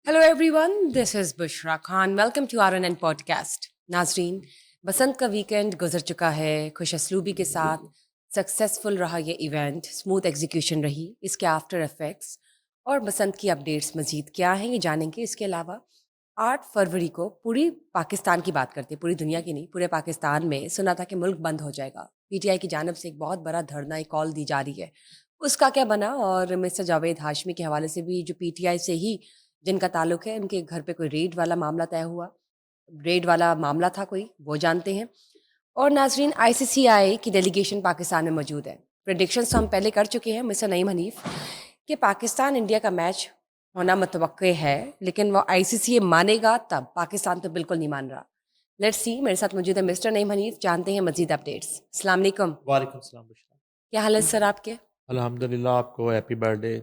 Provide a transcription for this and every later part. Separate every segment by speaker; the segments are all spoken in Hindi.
Speaker 1: Hello everyone, this is Bushra Khan. Welcome to RNN podcast. नाजरीन, बसंत का वीकेंड गुजर चुका है खुश असलूबी के साथ। सक्सेसफुल रहा ये इवेंट, स्मूथ एग्जीक्यूशन रही, इसके आफ्टर इफेक्ट्स और बसंत की अपडेट्स मजीद क्या हैं ये जानेंगे। इसके अलावा 8 फरवरी को पूरी पाकिस्तान की बात करते हैं, पूरी दुनिया की नहीं, पूरे पाकिस्तान में सुना था कि मुल्क बंद हो जाएगा। PTI की जानब से एक बहुत बड़ा धरना, एक कॉल दी जा रही है। उसका क्या बना? और मिस्टर जावेद हाशमी के हवाले से भी, जो PTI से ही जिनका ताल्लुक है, उनके घर पे कोई रेड वाला मामला तय हुआ, रेड वाला मामला था कोई, वो जानते हैं। और नाजरीन, ICCI की डेलीगेशन पाकिस्तान में मौजूद है। प्रेडिक्शंस तो हम पहले कर चुके हैं मिस्टर नईम हनीफ कि पाकिस्तान इंडिया का मैच होना मुतवक्के है, लेकिन वो ICCI मानेगा तब, पाकिस्तान तो बिल्कुल नहीं मान रहा। लेट्स सी, मेरे साथ मौजूद है मिस्टर नईम हनीफ, जानते हैं मजीद अपडेट्स। अस्सलाम वालेकुम,
Speaker 2: वालेकुम सलाम बुशरा।
Speaker 1: क्या हाल है सर आपके?
Speaker 2: अल्हम्दुलिल्लाह, आपको हैप्पी बर्थडे।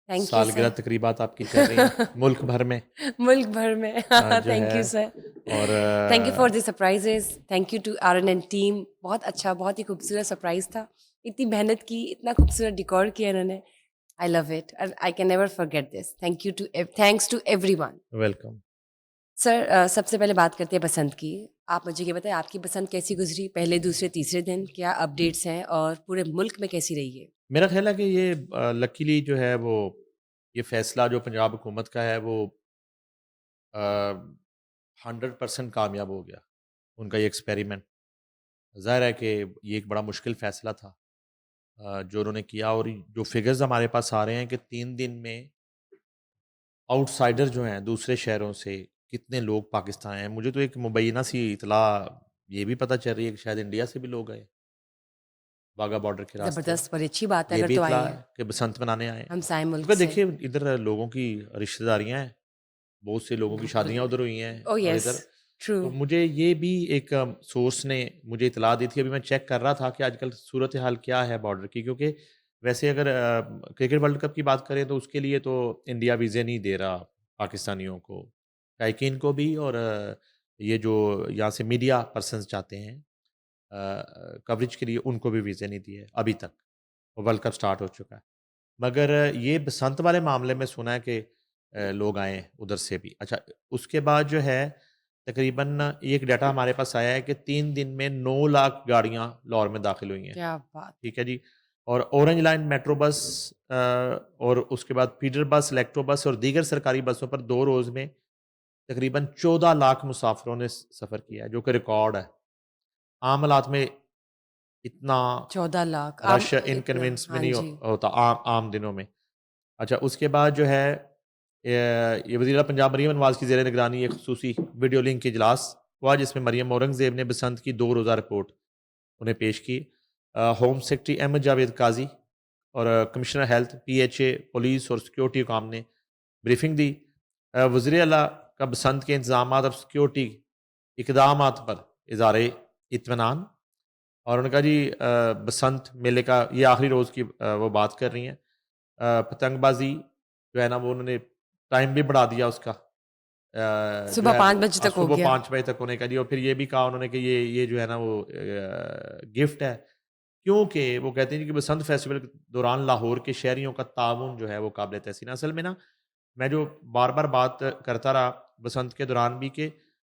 Speaker 1: थैंक यू
Speaker 2: सालगिरह
Speaker 1: सर।
Speaker 2: तकरीबात आपकी चल रही हैं मुल्क भर में।
Speaker 1: मुल्क भर में।
Speaker 2: जो
Speaker 1: थैंक
Speaker 2: है
Speaker 1: यू सर।
Speaker 2: और
Speaker 1: thank you for the surprises. Thank you to RNN team. बहुत अच्छा, बहुत ही खूबसूरत सरप्राइज था। इतनी मेहनत की, इतना खूबसूरत डिकोर किया इन्होंने। I love it, I can never forget this. Thanks to everyone.
Speaker 2: Welcome.
Speaker 1: Sir, सबसे पहले बात करते हैं बसंत की। आप मुझे ये बताएं, आपकी बसंत कैसी गुजरी? पहले, दूसरे, तीसरे दिन क्या अपडेट्स हैं और पूरे मुल्क में कैसी रही है?
Speaker 2: मेरा ख्याल है कि ये लकीली जो है वो ये फैसला जो पंजाब हुकूमत का है वो 100% कामयाब हो गया। उनका ये एक्सपेरिमेंट ज़ाहिर है कि ये एक बड़ा मुश्किल फ़ैसला था जो उन्होंने किया। और जो फिगर्स हमारे पास आ रहे हैं कि 3 दिन में आउटसाइडर जो हैं दूसरे शहरों से कितने लोग पाकिस्तान आए हैं। मुझे तो एक मुबैना सी इतला ये भी पता चल रही है कि शायद इंडिया से भी लोग आए वाघा बॉर्डर के रास्ते।
Speaker 1: ज़बरदस्त, बड़ी अच्छी बात है
Speaker 2: ये
Speaker 1: अगर
Speaker 2: भी
Speaker 1: तो आए
Speaker 2: इतला
Speaker 1: हैं,
Speaker 2: है कि बसंत मनाने आए हैं।
Speaker 1: हमसाए मुल्क
Speaker 2: क्योंकि
Speaker 1: से।
Speaker 2: देखिए इधर लोगों की रिश्तेदारियां हैं, बहुत से लोगों की शादियां उधर हुई हैं।
Speaker 1: ओह
Speaker 2: और
Speaker 1: यस,
Speaker 2: इधर
Speaker 1: ट्रू।
Speaker 2: तो मुझे ये भी एक सोर्स ने मुझे इतला दी थी। अभी मैं चेक कर रहा था कि आजकल सूरत हाल क्या है बॉर्डर की, क्योंकि वैसे अगर क्रिकेट वर्ल्ड कप की बात करें तो उसके लिए तो इंडिया वीज़े नहीं दे रहा पाकिस्तानियों को, शायकीन को भी। और ये जो यहाँ से मीडिया पर्सन्स जाते हैं कवरेज के लिए, उनको भी वीज़े नहीं दिए अभी तक। वर्ल्ड कप स्टार्ट हो चुका है। मगर ये बसंत वाले मामले में सुना है कि लोग आए हैं उधर से भी। अच्छा, उसके बाद जो है तकरीबन एक डाटा हमारे पास आया है कि 3 दिन में 9 लाख गाड़ियाँ लाहौर में दाखिल हुई हैं।
Speaker 1: क्या बात है!
Speaker 2: ठीक है जी। और ऑरेंज लाइन मेट्रो बस और उसके बाद फीडर बस, इलेक्ट्रो बस और दीगर सरकारी बसों पर 2 रोज़ में तकरीबन 14 लाख मुसाफिरों ने सफ़र किया है, जो कि रिकॉर्ड है। आम हालात में इतना
Speaker 1: 14 लाख
Speaker 2: रश
Speaker 1: इतना,
Speaker 2: इनकन्वीनियंस में
Speaker 1: हाँ
Speaker 2: नहीं
Speaker 1: जी।
Speaker 2: होता आम आम दिनों में। अच्छा, उसके बाद जो है ये वज़ीर आला पंजाब मरियम नवाज़ की ज़ेर निगरानी एक ख़ुसूसी वीडियो लिंक के इजलास हुआ, जिसमें मरियम औरंगज़ेब ने बसंत की 2 रोज़ा रिपोर्ट उन्हें पेश की। होम सेक्रेटरी अहमद जावेद काज़ी और कमिश्नर हेल्थ, PHA, पुलिस और सिक्योरिटी हुकाम ने ब्रीफिंग दी। वज़ीर आला का बसंत के इंतज़ामात और सिक्योरिटी इक़दामात पर इज़हार इत्मीनान। और उन्होंने कहा जी बसंत मेले का ये आखिरी रोज़ की वो बात कर रही हैं। पतंगबाज़ी जो है ना वो उन्होंने टाइम भी बढ़ा दिया उसका। जो
Speaker 1: सुबह
Speaker 2: है
Speaker 1: 5 बजे तक हो
Speaker 2: सुबह
Speaker 1: गया।
Speaker 2: 5 बजे तक होने का जी। और फिर ये भी कहा उन्होंने कि ये जो है ना वो गिफ्ट है। क्योंकि वो कहते हैं कि बसंत फेस्टिवल के दौरान लाहौर के शहरियों का ताउन जो है वो काबिल तहसीन है। असल में ना मैं जो बार-बार बात करता रहा बसंत के दौरान भी कि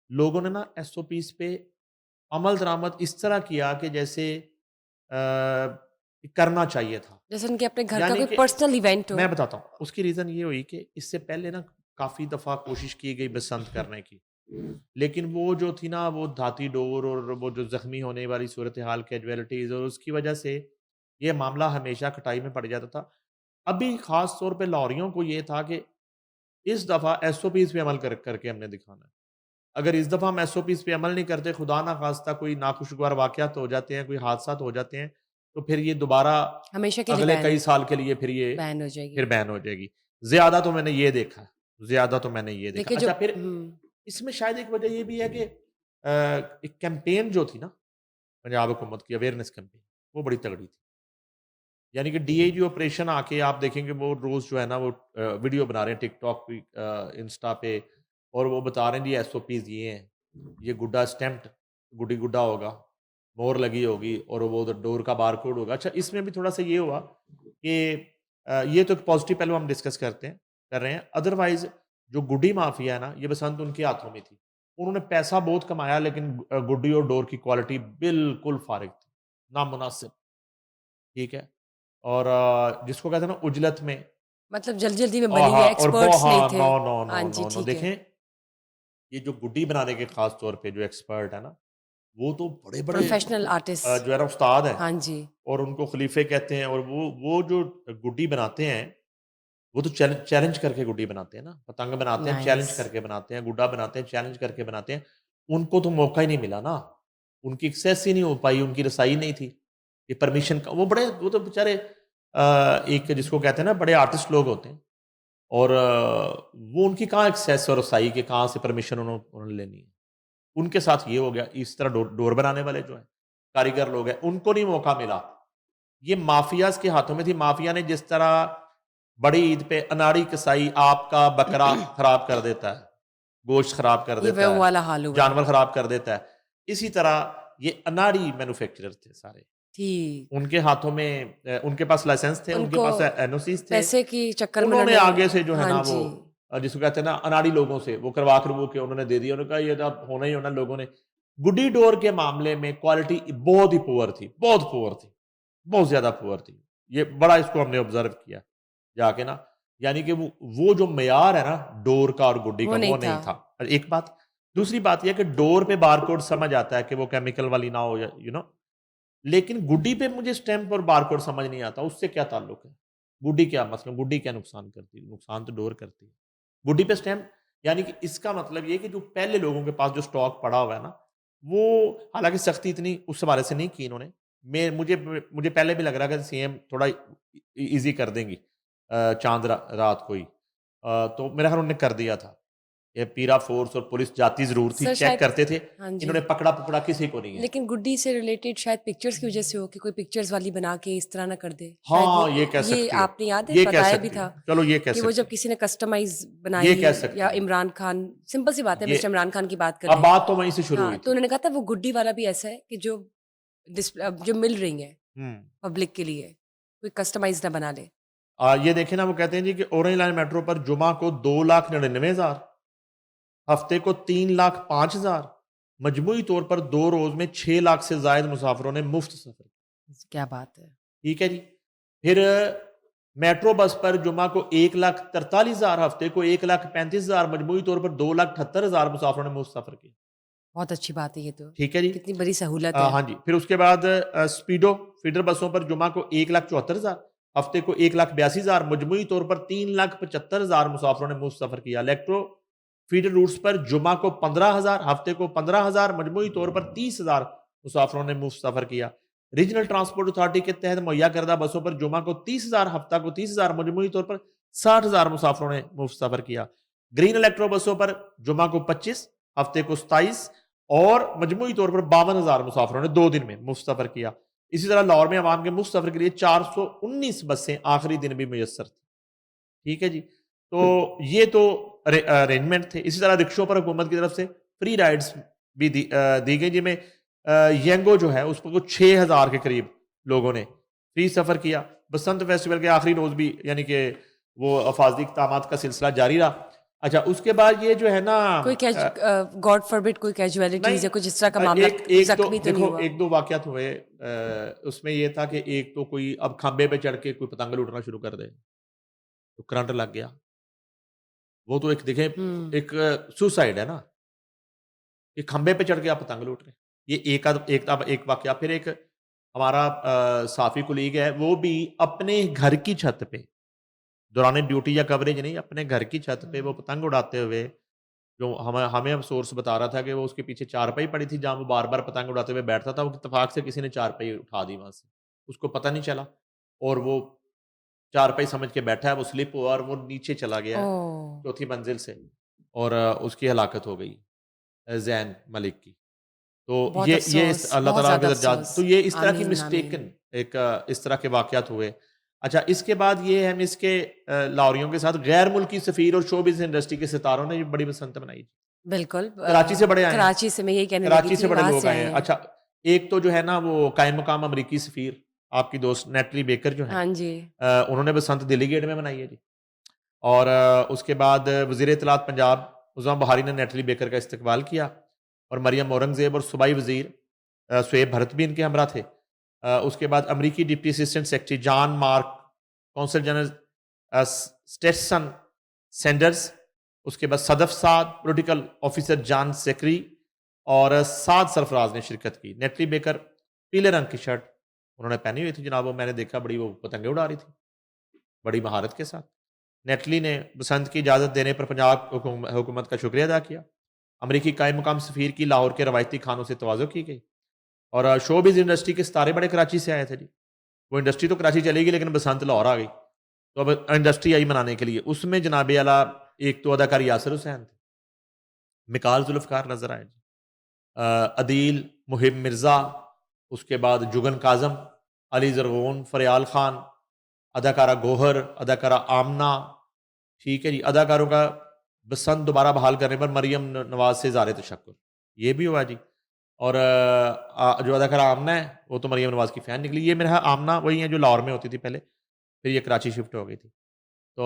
Speaker 2: लोगों ने ना SOPs पे अमल दरामद इस तरह किया कि जैसे करना चाहिए था।
Speaker 1: जैसे उनके अपने घर का
Speaker 2: यानी
Speaker 1: कोई
Speaker 2: कि
Speaker 1: पर्सनल इवेंट हो।
Speaker 2: मैं बताता हूँ, उसकी रीज़न ये हुई कि इससे पहले ना काफ़ी दफ़ा कोशिश की गई बसंत करने की। लेकिन वो जो थी ना वो धाती डोर और वो जो ज़ख्मी होने वाली सूरत-ए-हाल, कैजुअलिटीज़ और उसकी वजह से ये मामला हमेशा खटाई में पड़ जाता था। अभी ख़ास तौर पे लाहौरियों को ये था कि इस दफ़ा SOPs पे अमल करके हमने दिखाना है। अगर इस दफ़ा हम SOPs पे अमल नहीं करते, खुदा ना ख़ास्ता कोई नाखुशगवार वाक़यात हो जाते हैं, कोई हादसात हो जाते हैं, तो फिर ये दोबारा
Speaker 1: हमेशा के लिए
Speaker 2: अगले
Speaker 1: बैन
Speaker 2: कई साल के लिए
Speaker 1: बैन हो जाएगी।
Speaker 2: फिर बैन हो जाएगी। ज़्यादा तो मैंने ये देखा है, ज़्यादा तो मैंने ये देखा।
Speaker 1: देखिए जो
Speaker 2: अच्छा, फिर
Speaker 1: हुँ,
Speaker 2: इसमें शायद एक वजह ये भी है कि एक कैंपेन जो थी ना पंजाब हुकूमत की अवेयरनेस कैंपेन, वो बड़ी तगड़ी थी। यानी कि DIG ऑपरेशन आके आप देखेंगे वो रोज़ जो है ना वो वीडियो बना रहे हैं टिकटॉक पे, इंस्टा पे। और वो बता रहे हैं जी SOPs ये हैं, ये गुड्डा स्टैम्प्ड गुड्डी गुड्डा होगा, मोहर लगी होगी और वो डोर का बारकोड होगा। अच्छा, इसमें भी थोड़ा-सा ये हुआ कि ये तो एक पॉज़िटिव पहलू हम डिस्कस कर रहे हैं। अदरवाइज़ जो गुड्डी माफिया है ना, ये बसंत उनके हाथों में थी। उन्होंने पैसा बहुत कमाया, लेकिन गुड्डी और डोर की क्वालिटी बिल्कुल फारिग थी, नामुनासिब, ठीक है? और जिसको कहते हैं ना उजलत में,
Speaker 1: मतलब जल्दी-जल्दी में बनी है,
Speaker 2: और
Speaker 1: एक्सपर्ट्स नहीं
Speaker 2: हाँ,
Speaker 1: थे।
Speaker 2: नो, नो,
Speaker 1: हाँ
Speaker 2: नो,
Speaker 1: जी,
Speaker 2: नो, नो,
Speaker 1: ठीक है।
Speaker 2: देखें, ये जो गुड्डी बनाने के खास तौर पे जो एक्सपर्ट है ना, वो तो बड़े-बड़े
Speaker 1: प्रोफेशनल आर्टिस्ट।
Speaker 2: जो है ना उस्ताद हैं,
Speaker 1: हाँ जी।
Speaker 2: और उनको खलीफे कहते हैं, और वो जो गुड्डी बनाते हैं, वो तो चैलेंज करके गुड्डी बनाते हैं ना, पतंग बनाते हैं, चैलेंज
Speaker 1: नाइस।
Speaker 2: करके बनाते हैं, गुड्डा बनाते हैं, चैलेंज करके बनाते हैं। उनको तो मौका ही नहीं मिला ना, उनकी एक्सेस ही नहीं हो पाई, उनकी रसाई नहीं थी। ये परमिशन का वो तो बेचारे एक जिसको कहते हैं ना बड़े आर्टिस्ट लोग होते हैं, और वो उनकी कहाँ एक्सेस और रसाई के कहाँ से परमिशन उन्होंने लेनी है। उनके साथ ये हो गया। इस तरह डोर बनाने वाले जो हैं, कारीगर लोग हैं, उनको नहीं मौका मिला। ये माफियाज के हाथों में थी। माफिया ने जिस तरह बड़ी ईद पे अनाड़ी कसाई आपका बकरा खराब कर देता है, गोश्त खराब कर
Speaker 1: ये
Speaker 2: देता
Speaker 1: वो
Speaker 2: है,
Speaker 1: वाला हाल हुआ है।
Speaker 2: जानवर खराब कर देता है, इसी तरह ये अनाड़ी मैन्युफैक्चरर थे सारे।
Speaker 1: ठीक।
Speaker 2: उनके हाथों में उनके पास लाइसेंस थे, उनके
Speaker 1: उनको
Speaker 2: पास एनओसीज थे।
Speaker 1: पैसे के चक्कर में
Speaker 2: उन्होंने
Speaker 1: उन्होंने
Speaker 2: आगे से जो है
Speaker 1: हाँ
Speaker 2: ना वो
Speaker 1: जी।
Speaker 2: जिसको कहते हैं ना अनाड़ी लोगों से वो करवा करवू के उन्होंने दे दिया। उन्होंने कहा ये तो अब होना ही होना। लोगों ने गुड्डी डोर के मामले में क्वालिटी बहुत ही पुअर थी, बहुत पुअर थी, बहुत ज्यादा पुअर थी। ये बड़ा इसको हमने ऑब्जर्व किया जाके ना, यानी कि वो जो मेयार है ना डोर का और गुड्डी
Speaker 1: वो
Speaker 2: का,
Speaker 1: नहीं
Speaker 2: वो
Speaker 1: था।
Speaker 2: नहीं था। और एक बात, दूसरी बात यह कि डोर पे बारकोड समझ आता है कि वो केमिकल वाली ना हो, या लेकिन गुड्डी पे मुझे स्टैंप और बारकोड समझ नहीं आता, उससे क्या ताल्लुक है? गुड्डी क्या मसला, गुड्डी क्या नुकसान करती है? नुकसान तो डोर करती है। गुड्डी पे स्टैंप, यानी कि इसका मतलब ये कि जो पहले लोगों के पास जो स्टॉक पड़ा हुआ है ना, वो हालांकि सख्ती इतनी उस हवाले से नहीं की इन्होंने। मैं मुझे पहले भी लग रहा था कि सीएम थोड़ा इजी कर देंगी रात को ही। तो मेरा ख्याल उन्होंने कर दिया था। ये पीरा फोर्स और पुलिस जाती जरूर थी,
Speaker 1: सर
Speaker 2: चेक
Speaker 1: शायद
Speaker 2: करते थे।
Speaker 1: हाँ जी।
Speaker 2: इन्होंने पकड़ा पकड़ा किसी को नहीं है।
Speaker 1: लेकिन गुड्डी से रिलेटेड शायद पिक्चर्स की वजह से हो कि कोई पिक्चर्स वाली बना के इस तरह ना कर दे। शायद वो
Speaker 2: हाँ, ये कह
Speaker 1: ये
Speaker 2: सकती हो।
Speaker 1: आपने याद है
Speaker 2: ये कह
Speaker 1: बताया भी
Speaker 2: सकती हो।
Speaker 1: था
Speaker 2: चलो ये कह
Speaker 1: कि वो
Speaker 2: सकती
Speaker 1: जब
Speaker 2: हो।
Speaker 1: किसी ने कस्टमाइज
Speaker 2: ये
Speaker 1: बनाई
Speaker 2: कह सकती
Speaker 1: या
Speaker 2: हो।
Speaker 1: इमरान खान सिंपल सी बात है
Speaker 2: ये
Speaker 1: मिस्टर इमरान खान की बात कर
Speaker 2: अब
Speaker 1: लें।
Speaker 2: बात तो वहीं से शुरू
Speaker 1: हाँ
Speaker 2: हुई
Speaker 1: तो
Speaker 2: थी।
Speaker 1: उन्होंने कहा था वो गुड्डी वाला भी ऐसा है कि जो मिल रही है
Speaker 2: हुँ।
Speaker 1: पब्लिक के लिए कोई कस्टमाइज ना बना ले।
Speaker 2: ये देखें ना, वो कहते हैं जी कि ऑरेंज लाइन मेट्रो पर जुमा को 2,99,000, हफ्ते को 3,05,000, मजमूई तौर पर 2 रोज में 6 लाख से जायद मुसाफिरों ने मुफ्त सफर किया।
Speaker 1: क्या बात है।
Speaker 2: ठीक है जी। फिर मेट्रो बस पर जुमा को 1,43,000, हफ्ते को 1,35,000, मजमूई तौर पर 2,78,000 मुसाफिरों ने मुफ्त सफर किया।
Speaker 1: बहुत अच्छी बात है ये तो।
Speaker 2: ठीक है जी।
Speaker 1: कितनी बड़ी सहूलत है।
Speaker 2: हाँ जी। फिर उसके बाद स्पीडो फीडर बसों पर जुमा को 1,74,000, हफ्ते को 1,82,000, मजमूई तौर पर 3,75,000 मुसाफिरों ने मुफ्त सफर किया। इलेक्ट्रो फीडर रूट्स पर जुमा को 15,000, हफ्ते को 15,000, मजमूई तौर पर 30,000 मुसाफिरों ने मुफ्त सफर किया। रीजनल ट्रांसपोर्ट अथॉरिटी के तहत मुहैया करदा बसों पर जुमा को 30,000, हफ्ता को 30,000, मजमूई तौर पर 60,000 मुसाफिरों ने मुफ्त सफर किया। ग्रीन इलेक्ट्रो बसों पर जुमा को 25, हफ्ते को 27 और मजमूई तौर पर 52,000 मुसाफिरों ने 2 दिन में मुफ्त सफर किया। इसी तरह लाहौर में अवाम के मुफ्त सफर के लिए 419 बसें आखिरी दिन भी मुयस्सर थी। ठीक है जी। तो ये तो अरेंजमेंट थे। इसी तरह रिक्शों पर हुकूमत की तरफ से फ्री राइड्स भी दी गई, जिनमें येंगो जो है उस पर कुछ 6,000 के करीब लोगों ने फ्री सफर किया। बसंत फेस्टिवल के आखिरी रोज भी, यानी कि वो अफाजती इक़दामात का सिलसिला जारी रहा। अच्छा, उसके बाद ये जो है ना
Speaker 1: कोई गॉड फॉरबिड कोई
Speaker 2: नहीं,
Speaker 1: कैजुअलिटीज या कुछ इस तरह का मामला,
Speaker 2: एक
Speaker 1: कोई
Speaker 2: एक तो
Speaker 1: जख्मी तो नहीं
Speaker 2: देखो,
Speaker 1: हुआ।
Speaker 2: एक दो वाकयात हुए। उसमें ये था कि एक तो कोई अब खंबे पे चढ़ के कोई पतंग लूटना शुरू कर दे, तो करंट लग गया। वो तो एक देखें,
Speaker 1: हम्म।
Speaker 2: एक सुसाइड है ना, ये खंबे पे चढ़ के आप पतंग लूट रहे हैं। ये एक वाकया। फिर एक हमारा साफी कुलीग है, वो भी अपने घर की छत पे दौरान ड्यूटी या कवरेज नहीं, अपने घर की छत पे वो पतंग उड़ाते हुए, जो हमें हमें अब सोर्स बता रहा था कि वो उसके पीछे चारपाई पड़ी थी जहाँ वो बार-बार पतंग उड़ाते हुए बैठता था। वो इत्तेफाक से किसी ने चारपाई उठा दी वहाँ से। उसको पता नहीं चला, और वो चारपाई समझ के बैठा है, वो स्लिप हुआ और वो नीचे चला गया है
Speaker 1: ओह।
Speaker 2: चौथी मंजिल से, और उसकी हलाकत हो गई ज़ैन मलिक की। तो
Speaker 1: बहुत
Speaker 2: ये इस
Speaker 1: अफसोस,
Speaker 2: अल्लाह
Speaker 1: बहुत
Speaker 2: ताला
Speaker 1: ज्यादा
Speaker 2: के दर्जात,
Speaker 1: अफसोस।
Speaker 2: तो ये इस तरह की
Speaker 1: आमीन आमीन।
Speaker 2: मिस्टेकन एक इस तरह के वाक़यात हुए। अच्छा, इसके बाद ये हम इसके लाहौरियों के साथ गैर मुल्की सफ़ीर और शोबिज़ इंडस्ट्री के सितारों ने ये बड़ी बसंत मनाई।
Speaker 1: बिल्कुल
Speaker 2: कराची से बड़े आए हैं,
Speaker 1: कराची से मैं यही कहने लगी
Speaker 2: कराची से
Speaker 1: थी,
Speaker 2: बड़े
Speaker 1: वहां
Speaker 2: लोग
Speaker 1: से
Speaker 2: आए
Speaker 1: आए
Speaker 2: हैं।
Speaker 1: हैं।
Speaker 2: अच्छा, एक तो जो है ना वो कायम मकाम अमरीकी सफ़ीर, आपकी दोस्त नेटली बेकर जो हैं,
Speaker 1: हाँ जी।
Speaker 2: उन्होंने बसंत दिल्ली गेट में मनाई है जी। और उसके बाद वज़ीर इत्तलात पंजाब उज़मा बहारी ने नेटली बेकर का इस्तकबाल किया और मरियम औरंगज़ेब और सूबाई वज़ीर शुएब भरत भी इनके हमरा थे। उसके बाद अमरीकी deputy assistant secretary John Mark, consul general Stetson Sanders, उसके बाद Sadaf Saad, political officer John सेक्री और साद सरफराज ने शिरकत की। नेटली बेकर पीले रंग की शर्ट उन्होंने पहनी हुई थी जनाब, वो मैंने देखा बड़ी वो पतंगे उड़ा रही थी, बड़ी महारत के साथ। नेटली ने बसंत की इजाज़त देने पर पंजाब हुकूमत का शुक्रिया अदा किया। अमरीकी कायम मुकाम सफ़ीर की लाहौर के रवायती खानों से तवाज़ो की गई और शोबिज़ इंडस्ट्री के सितारे बड़े कराची से आए थे जी। वो इंडस्ट्री तो कराची चली गई लेकिन बसंत लाहौर आ गई। तो अब इंडस्ट्री आई मनाने के लिए, उसमें जनाब आला एक तो अदाकार यासिर हुसैन थे, मिकाल जुल्फ़कार नज़र आए जी। अदील, मुहिब मिर्ज़ा, उसके बाद जुगन काज़म, अली ज़रगोन, फ़रयाल ख़ान, अदाकारा गोहर, अदाकारा आमना, ठीक है जी। अदाकारों का बसंत दोबारा बहाल करने पर मरियम नवाज़ से इज़हार तशक्कुर, ये भी हुआ जी। और जो अदाकारा आमना है, वो तो मरियम नवाज़ की फ़ैन निकली। ये मेरा आमना वही है जो लाहौर में होती थी पहले, फिर ये कराची शिफ्ट हो गई थी। तो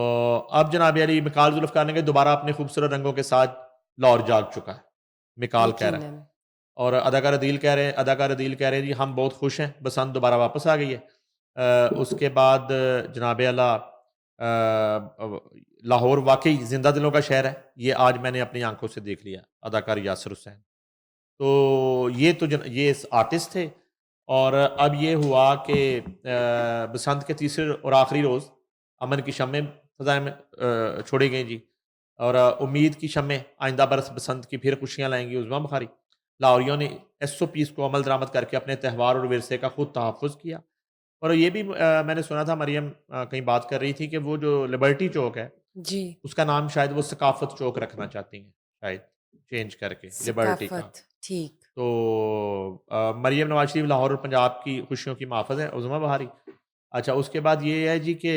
Speaker 2: अब जनाब अली मिकाल जुल्फ़कार ने दोबारा अपने खूबसूरत रंगों के साथ लाहौर जाग चुका है, मिकाल कह रहा है।
Speaker 1: यकीनन।
Speaker 2: और अदाकार अदील कह रहे हैं जी हम बहुत खुश हैं, बसंत दोबारा वापस आ गई है। उसके बाद जनाब आला लाहौर वाक़ई ज़िंदा दिलों का शहर है, ये आज मैंने अपनी आँखों से देख लिया, अदाकार यासिर हुसैन। तो ये तो ये आर्टिस्ट थे और अब ये हुआ कि बसंत के तीसरे और आखिरी रोज़ अमन की शम्में फ़ज़ाएँ में छोड़ी गई जी और उम्मीद की शम्में आइंदा बरस बसंत की फिर खुशियाँ लाएँगी उज़्मा बुखारी। लाहौरियों ने एसओपीज़ को अमल दरामद करके अपने त्यौहार और विरसे का खुद तहफ़्फ़ुज़ किया और ये भी मैंने सुना था मरियम कहीं बात कर रही थी कि वो जो लिबर्टी चौक है,
Speaker 1: जी,
Speaker 2: उसका नाम शायद वो सकाफ़त चौक रखना चाहती हैं, शायद चेंज करके लिबर्टी का।
Speaker 1: सकाफ़त, ठीक।
Speaker 2: तो मरियम नवाज़ शरीफ लाहौर और पंजाब की खुशियों की महफ़ज़ है, उज़्मा बहारी। अच्छा, उसके बाद ये है जी कि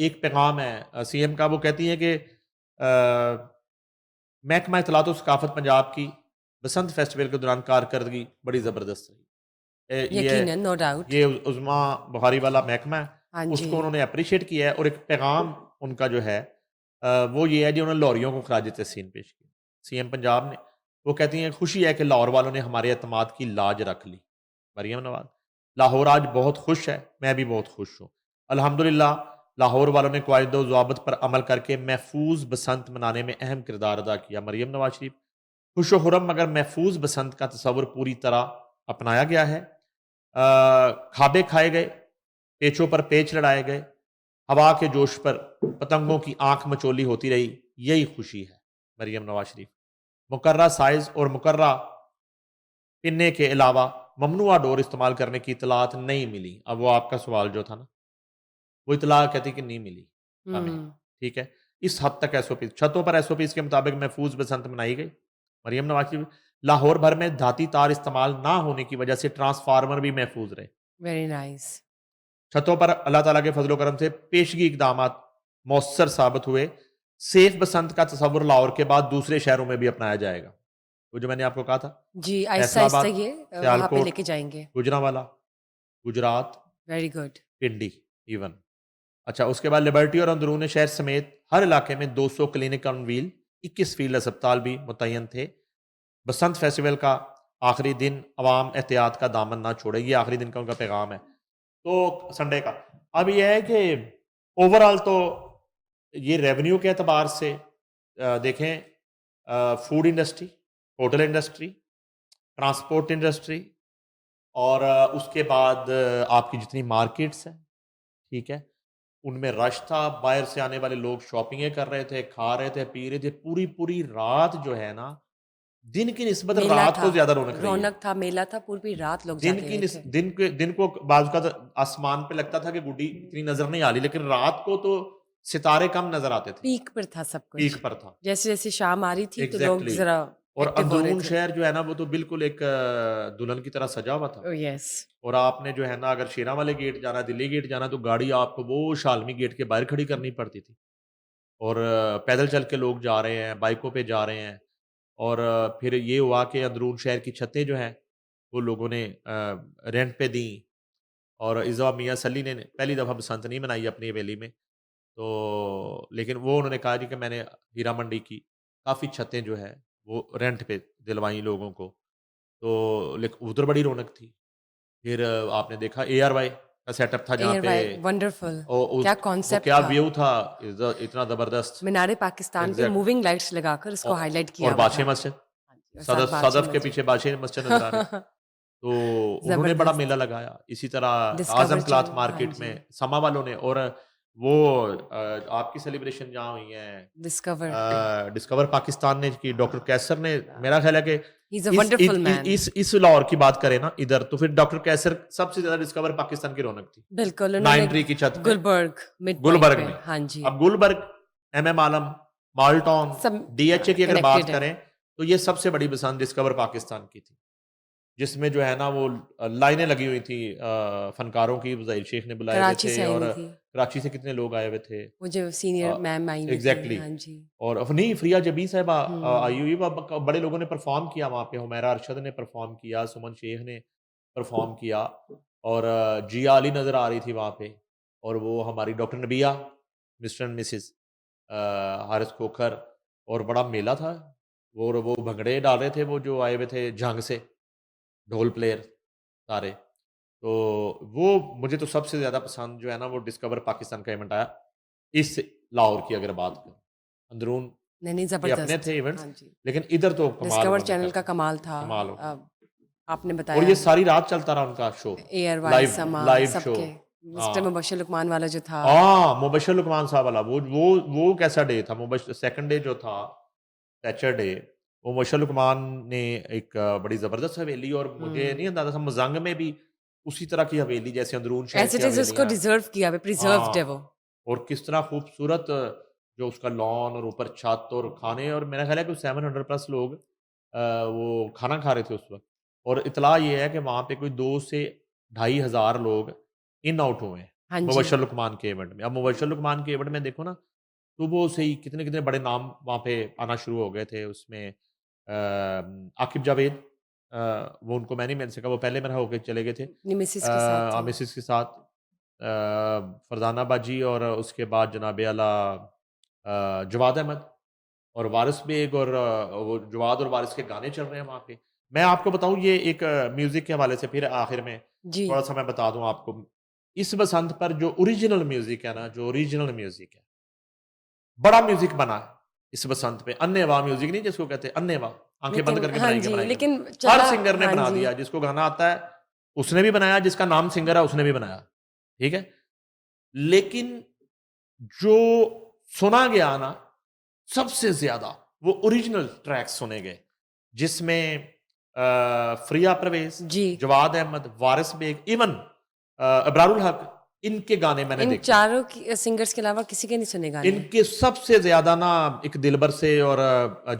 Speaker 2: एक पैगाम है सीएम का, वो कहती हैं कि महकमा इत्तलात और सकाफ़त पंजाब की बसंत फेस्टिवल के दौरान कारकर्दगी बड़ी ज़बरदस्त रही।
Speaker 1: यकीनन, नो डाउट।
Speaker 2: ये उज़्मा बुखारी वाला महकमा है,
Speaker 1: हाँ जी।
Speaker 2: उसको उन्होंने एप्रिशिएट किया है और एक पैगाम उनका जो है वो ये है जी, उन्होंने लाहौरियों को खराज तहसीन पेश किया। सीएम पंजाब ने, वो कहती हैं खुशी है कि लाहौर वालों ने हमारे एतमाद की लाज रख ली। मरियम नवाज़, लाहौर आज बहुत खुश है, मैं भी बहुत खुश हूँ। अल्हम्दुलिल्लाह लाहौर वालों ने क़वाइद-ओ-ज़वाबित पर अमल करके महफूज़ बसंत मनाने में अहम किरदार अदा किया। मरियम नवाज़ शरीफ, खुश व खुर्रम मगर महफूज़ बसंत का तसव्वुर पूरी तरह अपनाया गया है। खाबे खाए गए, पेचों पर पेच लड़ाए गए, हवा के जोश पर पतंगों की आंख मचोली होती रही, यही खुशी है। मरियम नवाज शरीफ, मुकर्रा साइज और मुकर्रा पिन्ने के अलावा ममनुआ डोर इस्तेमाल करने की इतलात नहीं मिली। अब वो आपका सवाल जो था ना, वो इतला कहती कि नहीं मिली हमें,
Speaker 1: हुँ,
Speaker 2: ठीक है। इस हद तक एसओपी, छतों पर एसओपीज के मुताबिक महफूज बसंत मनाई गई। मरियम नवाज शरीफ, लाहौर भर में धाती तार इस्तेमाल ना होने की वजह से ट्रांसफार्मर भी महफूज रहे।
Speaker 1: Very nice.
Speaker 2: छतों पर अल्लाह ताला के फजलो करम से पेशगी इकदामात मौसर साबित हुए। सेफ बसंत का तस्वुर लाहौर के बाद दूसरे शहरों में भी अपनाया जाएगा। वो जो मैंने आपको कहा था,
Speaker 1: जी, आहिस्ता-आहिस्ता
Speaker 2: फैसलाबाद,
Speaker 1: ये वहाँ पे
Speaker 2: सियालकोट,
Speaker 1: लेके जाएँगे।
Speaker 2: Gujranwala, Gujrat,
Speaker 1: very good.
Speaker 2: Pindi even. अच्छा, उसके बाद लिबर्टी और अंदरून शहर समेत हर इलाके में 200 क्लिनिक ऑन व्हील, 21 फील्ड अस्पताल भी मुतय्यन थे। बसंत फेस्टिवल का आखिरी दिन अवाम एहतियात का दामन ना छोड़े, ये आखिरी दिन का उनका पैगाम है। तो संडे का अब ये है कि ओवरऑल तो ये रेवेन्यू के एतबार से देखें, food industry, hotel industry, transport industry और उसके बाद आपकी जितनी मार्केट्स हैं, ठीक है, उनमें रश था, बाहर से आने वाले लोग शॉपिंगें कर रहे थे, खा रहे थे, पी रहे थे, पूरी-पूरी रात जो है ना, दिन की निस्बत
Speaker 1: मेला
Speaker 2: रात
Speaker 1: था,
Speaker 2: को ज़्यादा रौनक रही है।
Speaker 1: रौनक था, मेला था, पूरी रात लोग
Speaker 2: दिन
Speaker 1: जाके
Speaker 2: की
Speaker 1: आए
Speaker 2: निस
Speaker 1: थे।
Speaker 2: दिन को बाज़ औक़ात आसमान पे लगता था कि गुड्डी इतनी नज़र नहीं आ रही, लेकिन रात को तो सितारे कम नज़र आते थे,
Speaker 1: पीक पर था सब कुछ।
Speaker 2: पीक पर था।
Speaker 1: जैसे-जैसे शाम आ रही थी तो लोग
Speaker 2: एग्ज़ैक्टली।
Speaker 1: ज़रा
Speaker 2: और
Speaker 1: एक्टिव हो रहे
Speaker 2: अंदरून
Speaker 1: थे।
Speaker 2: शहर जो है ना, वो तो बिल्कुल एक दुल्हन की तरह सजा हुआ था।
Speaker 1: ओह येस!
Speaker 2: और आपने जो है ना, अगर शेरांवाले गेट जाना, दिल्ली गेट जाना, तो गाड़ी आपको वो शालमी गेट के बाहर खड़ी करनी पड़ती थी। और पैदल चल के लोग जा रहे हैं, बाइकों पे जा रहे हैं। और फिर ये हुआ कि अंदरून शहर की छतें जो हैं, वो लोगों ने रेंट पे दी। और इस दफ़ा मियाँ सली ने पहली दफ़ा बसंत नहीं मनाई अपनी हवेली में। तो लेकिन वो उन्होंने कहा जी कि मैंने हीरा मंडी की काफ़ी छतें जो है वो रेंट पे दिलवाई लोगों को, तो लेकिन उधर बड़ी रौनक थी। फिर आपने देखा ARY का सेटअप था जहाँ पे
Speaker 1: एयरवाई वंडरफुल,
Speaker 2: ओ
Speaker 1: क्या
Speaker 2: उस वो
Speaker 1: कॉन्सेप्ट
Speaker 2: क्या
Speaker 1: था।
Speaker 2: व्यू था, इतना ज़बरदस्त।
Speaker 1: मीनारे पाकिस्तान पे
Speaker 2: एग्ज़ैक्ट
Speaker 1: मूविंग लाइट्स लगाकर
Speaker 2: औ
Speaker 1: उसको हाईलाइट किया
Speaker 2: और
Speaker 1: हुआ
Speaker 2: बादशाह
Speaker 1: था।
Speaker 2: मस्जिद,
Speaker 1: हाँ जी, और साथ बादशाह
Speaker 2: सदफ़ के
Speaker 1: मस्जिद।
Speaker 2: पीछे बादशाह मस्जिद नज़र आ रही। तो उन्होंने बड़ा मेला
Speaker 1: ज़बरदस्त।
Speaker 2: लगाया। इसी तरह
Speaker 1: डिस्कवर
Speaker 2: आज़म क्लॉथ
Speaker 1: चैनल, हाँ
Speaker 2: मार्केट
Speaker 1: जी।
Speaker 2: में समा वालों ने, और वो आपकी सेलिब्रेशन जहाँ हुई है
Speaker 1: डिस्कवर,
Speaker 2: डिस्कवर पाकिस्तान ने की, डॉक्टर कैसर ने, मेरा ख़्याल है कि
Speaker 1: he is a wonderful man.
Speaker 2: इस लाहौर की बात करें ना इधर, तो फिर डॉक्टर कैसर सबसे ज़्यादा डिस्कवर पाकिस्तान की रौनक थी।
Speaker 1: बिल्कुल, उन्होंने
Speaker 2: 9 ट्री की छत पे,
Speaker 1: गुलबर्ग मिड पॉइंट
Speaker 2: गुलबर्ग
Speaker 1: पे,
Speaker 2: में।
Speaker 1: हाँ जी,
Speaker 2: अब गुलबर्ग, MM आलम, माल्टॉन,
Speaker 1: सब
Speaker 2: DHA की अगर बात
Speaker 1: कनेक्टेड है।
Speaker 2: करें, तो ये सबसे बड़ी बसंत डिस्कवर पाकिस्तान की थी। जिसमें जो है ना वो लाइनें लगी हुई थी फनकारों की, ज़हीर शेख ने बुलाए हुए
Speaker 1: कराची
Speaker 2: थे,
Speaker 1: से आई
Speaker 2: और
Speaker 1: हुई थी,
Speaker 2: कराची से कितने लोग आए हुए थे।
Speaker 1: वो जो सीनियर मैम आई हुई थी,
Speaker 2: एग्जैक्टली।
Speaker 1: हाँ जी।
Speaker 2: और नहीं, फ्रिया जबी साहबा आई
Speaker 1: हुँ,
Speaker 2: हुई, बड़े लोगों ने परफॉर्म किया वहाँ पे। हुमैरा अरशद ने परफॉर्म किया, सुमन शेख ने परफॉर्म किया, और जिया अली नज़र आ रही थी वहाँ पे, और वो हमारी डॉक्टर नबिया, mister and Mrs Haris Khokhar, और बड़ा मेला था। वो भंगड़े डाल रहे थे, वो जो आए हुए थे जंग से, ढोल प्लेयर सारे। तो वो मुझे तो सबसे ज़्यादा पसंद जो है ना, वो डिस्कवर पाकिस्तान का इवेंट आया, इस लाहौर की अगर बात करें। अंदरून
Speaker 1: नहीं, नहीं
Speaker 2: के अपने
Speaker 1: ज़बरदस्त,
Speaker 2: थे इवेंट्स,
Speaker 1: हाँ जी।
Speaker 2: लेकिन इधर तो कमाल
Speaker 1: डिस्कवर
Speaker 2: उन्होंने
Speaker 1: चैनल
Speaker 2: कर
Speaker 1: का
Speaker 2: दिया,
Speaker 1: कमाल था।
Speaker 2: कमाल हो गया।
Speaker 1: आपने
Speaker 2: और
Speaker 1: बताया
Speaker 2: ये सारी रात चलता रहा उनका शो,
Speaker 1: एयरवाई,
Speaker 2: लाइव
Speaker 1: समा,
Speaker 2: लाइव शो।
Speaker 1: सबके। मिस्टर
Speaker 2: हाँ।
Speaker 1: मुबश्शिर लुकमान वाला जो था,
Speaker 2: मुबश्शिर लुकमान साहब वाला, वो कैसा डे था? मुबश्शिर सेकंड डे जो था, सैटरडे, वो मुबश्शिर लुकमान ने एक बड़ी ज़बरदस्त हवेली, और मुझे नहीं
Speaker 1: हुँ।
Speaker 2: अंदाज़ा था मज़ंग में भी उसी तरह की हवेली जैसे अंदरून शहर
Speaker 1: एज़
Speaker 2: की
Speaker 1: इट इज़ उसको
Speaker 2: हवेलियाँ।
Speaker 1: डिज़र्व किया हुआ है, प्रिज़र्व्ड है
Speaker 2: हाँ,
Speaker 1: वो।
Speaker 2: और किस तरह खूबसूरत जो उसका लॉन और ऊपर छत और खाने, और मेरा ख़्याल है कि 700 प्लस लोग वो खाना खा रहे थे उस वक़्त। और इत्तला ये है कि वहाँ पे कोई 2 से ढाई हज़ार लोग इन आउट हुए हैं,
Speaker 1: हाँ जी।
Speaker 2: मुबश्शिर लुकमान के इवेंट में। अब मुबश्शिर लुकमान के इवेंट में देखो ना, सुबह से ही कितने-कितने बड़े नाम वहाँ पे आना शुरू हो गए थे उसमें। आकिब जावेद, वो उनको मैं नहीं मिल सका, वो पहले मेरा होके चले गए थे।
Speaker 1: अपनी मिसेज़ के साथ थे।
Speaker 2: मिसेस के साथ फरजाना बाजी, और उसके बाद जनाब आला जवाद अहमद और वारिस बेग, और वो जवाद और वारिस के गाने चल रहे हैं वहाँ पे। मैं आपको बताऊँ, ये एक म्यूज़िक के हवाले से फिर आखिर में
Speaker 1: जी।
Speaker 2: थोड़ा-सा मैं बता दूँ आपको। इस बसंत पर जो ओरिजिनल म्यूज़िक है ना, जो ओरिजिनल म्यूज़िक है, बड़ा म्यूज़िक बना है इस बसंत पे। अन्नेवाह म्यूज़िक नहीं जिसको कहते हैं, अन्नेवाह, आँखें बंद
Speaker 1: लेकिन
Speaker 2: करके
Speaker 1: हाँ जी,
Speaker 2: बनाई गई।
Speaker 1: लेकिन
Speaker 2: हर
Speaker 1: चला
Speaker 2: सिंगर ने
Speaker 1: हाँ
Speaker 2: बना
Speaker 1: जी।
Speaker 2: दिया, जिसको गाना आता है उसने भी बनाया, जिसका नाम सिंगर है उसने भी बनाया, ठीक है? लेकिन जो सुना गया ना सबसे ज़्यादा, वो ओरिजिनल ट्रैक्स सुने गए, जिसमें फ़रिया परवेज़,
Speaker 1: जी।
Speaker 2: जवाद अहमद, वारिस बेग, इवन अबरारुल हक, इनके गाने मैंने
Speaker 1: इन
Speaker 2: देखे।
Speaker 1: चारों की सिंगर्स के अलावा किसी के नहीं सुने गाने।
Speaker 2: इनके सबसे ज़्यादा ना, एक दिलबर से, और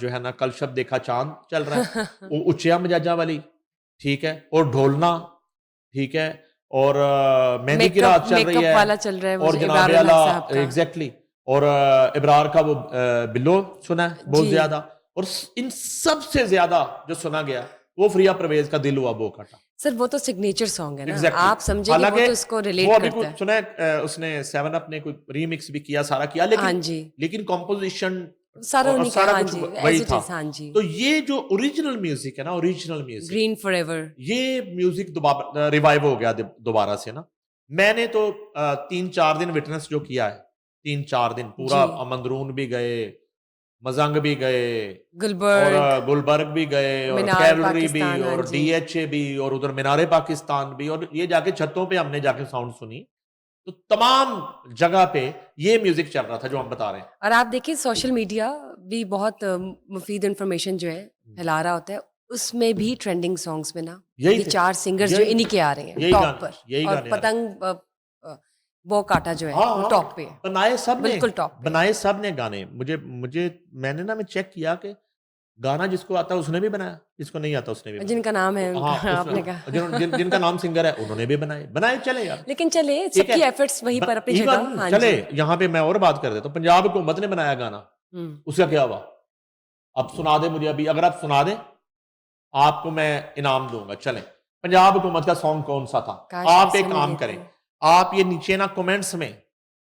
Speaker 2: जो है ना, कल शब देखा चाँद चल रहा है, वो उच्चिया मिजाजा वाली, ठीक है? और ढोलना, ठीक है? और मेहंदी की रात
Speaker 1: मेकअप
Speaker 2: चल रही
Speaker 1: मेकअप
Speaker 2: है,
Speaker 1: वाला चल रहा है वो
Speaker 2: और
Speaker 1: जो
Speaker 2: जनाब
Speaker 1: इबारुल हक
Speaker 2: आला
Speaker 1: साहब का।
Speaker 2: एग्ज़ैक्टली, और इब्रार का वो बिल्लो सुना है बहुत
Speaker 1: जी।
Speaker 2: ज़्यादा, और इन सबसे ज़्यादा जो सुना गया, वो फ़रिया परवेज़ का दिल हुआ बो काटा।
Speaker 1: सर वो तो सिग्नेचर सॉन्ग है ना,
Speaker 2: एग्ज़ैक्टली।
Speaker 1: आप समझे कि वो
Speaker 2: हालाँकि
Speaker 1: तो इसको
Speaker 2: वो
Speaker 1: रिलेट
Speaker 2: अभी
Speaker 1: करता
Speaker 2: कुछ
Speaker 1: है।
Speaker 2: सुना है, उसने 7 अप ने कोई रीमिक्स भी किया, सारा किया,
Speaker 1: हाँ
Speaker 2: लेकिन
Speaker 1: जी,
Speaker 2: लेकिन कंपोज़िशन
Speaker 1: सारा
Speaker 2: और
Speaker 1: उन्हीं का
Speaker 2: सारा
Speaker 1: हाँ
Speaker 2: कुछ
Speaker 1: जी,
Speaker 2: वही
Speaker 1: एज़ इट
Speaker 2: था।
Speaker 1: इज़ हाँ जी।
Speaker 2: तो ये जो ओरिजिनल म्यूज़िक है ना, ओरिजिनल म्यूज़िक,
Speaker 1: ग्रीन फॉरएवर।
Speaker 2: ये म्यूज़िक रिवाइव हो गया दोबारा से ना। मैंने तो 3-4 दिन विटनेस जो किया है, 3-4 दिन पूरा
Speaker 1: जी,
Speaker 2: मंदरून भी गए, मज़ंग भी गए, और
Speaker 1: गुलबर्ग,
Speaker 2: गुलबर्ग भी गए, और
Speaker 1: मीनार
Speaker 2: कैवलरी भी,
Speaker 1: पाकिस्तान, हाँ
Speaker 2: और
Speaker 1: जी।
Speaker 2: DHA भी, और उधर मीनारे पाकिस्तान भी, और ये जाके छतों पे हमने जाके साउंड सुनी। तो तमाम जगह पे ये म्यूज़िक चल रहा था जो हम बता रहे हैं।
Speaker 1: और आप देखिए सोशल मीडिया भी बहुत मुफीद इन्फॉर्मेशन जो है फैला रहा होता है, उसमें भी ट्रेंडिंग सॉन्ग्स में ना
Speaker 2: यही
Speaker 1: ये
Speaker 2: थे,
Speaker 1: 4 सिंगर्स जो
Speaker 2: यही
Speaker 1: इन्हीं के आ रहे हैं
Speaker 2: यही
Speaker 1: टॉप पर।
Speaker 2: गाने यही
Speaker 1: और
Speaker 2: गाने आ रहे हैं।
Speaker 1: पतंग बो काटा जो है
Speaker 2: हाँ,
Speaker 1: वो
Speaker 2: हाँ,
Speaker 1: टॉप पे है, बिल्कुल टॉप पे है।
Speaker 2: बनाए सब ने गाने। मुझे मुझे मैंने ना मैं चेक किया कि गाना जिसको आता है उसने भी बनाया, जिसको नहीं आता उसने भी
Speaker 1: और
Speaker 2: बनाया।
Speaker 1: जिनका नाम है
Speaker 2: तो
Speaker 1: उनका
Speaker 2: हाँ,
Speaker 1: आपने कहा।
Speaker 2: जिनका नाम सिंगर है उन्होंने भी बनाए, बनाए चले यार,
Speaker 1: लेकिन चले
Speaker 2: ठीक है।
Speaker 1: सबकी एफर्ट्स वहीं पर अपनी जगह,
Speaker 2: इवन
Speaker 1: हाँ
Speaker 2: चले,
Speaker 1: जी।
Speaker 2: यहाँ पे मैं और बात कर देता हूँ, पंजाब हुकूमत ने बनाया गाना,
Speaker 1: हुँ,
Speaker 2: उसका क्या हुआ? अब सुना दे मुझे अभी, अगर आप सुना दें, आपको मैं इनाम दूँगा, चलें। पंजाब हुकूमत का सॉन्ग कौन-सा था?
Speaker 1: काश
Speaker 2: आप एक
Speaker 1: ऐसे में
Speaker 2: काम
Speaker 1: लेते
Speaker 2: करें,
Speaker 1: हैं।
Speaker 2: आप ये नीचे ना कमेंट्स में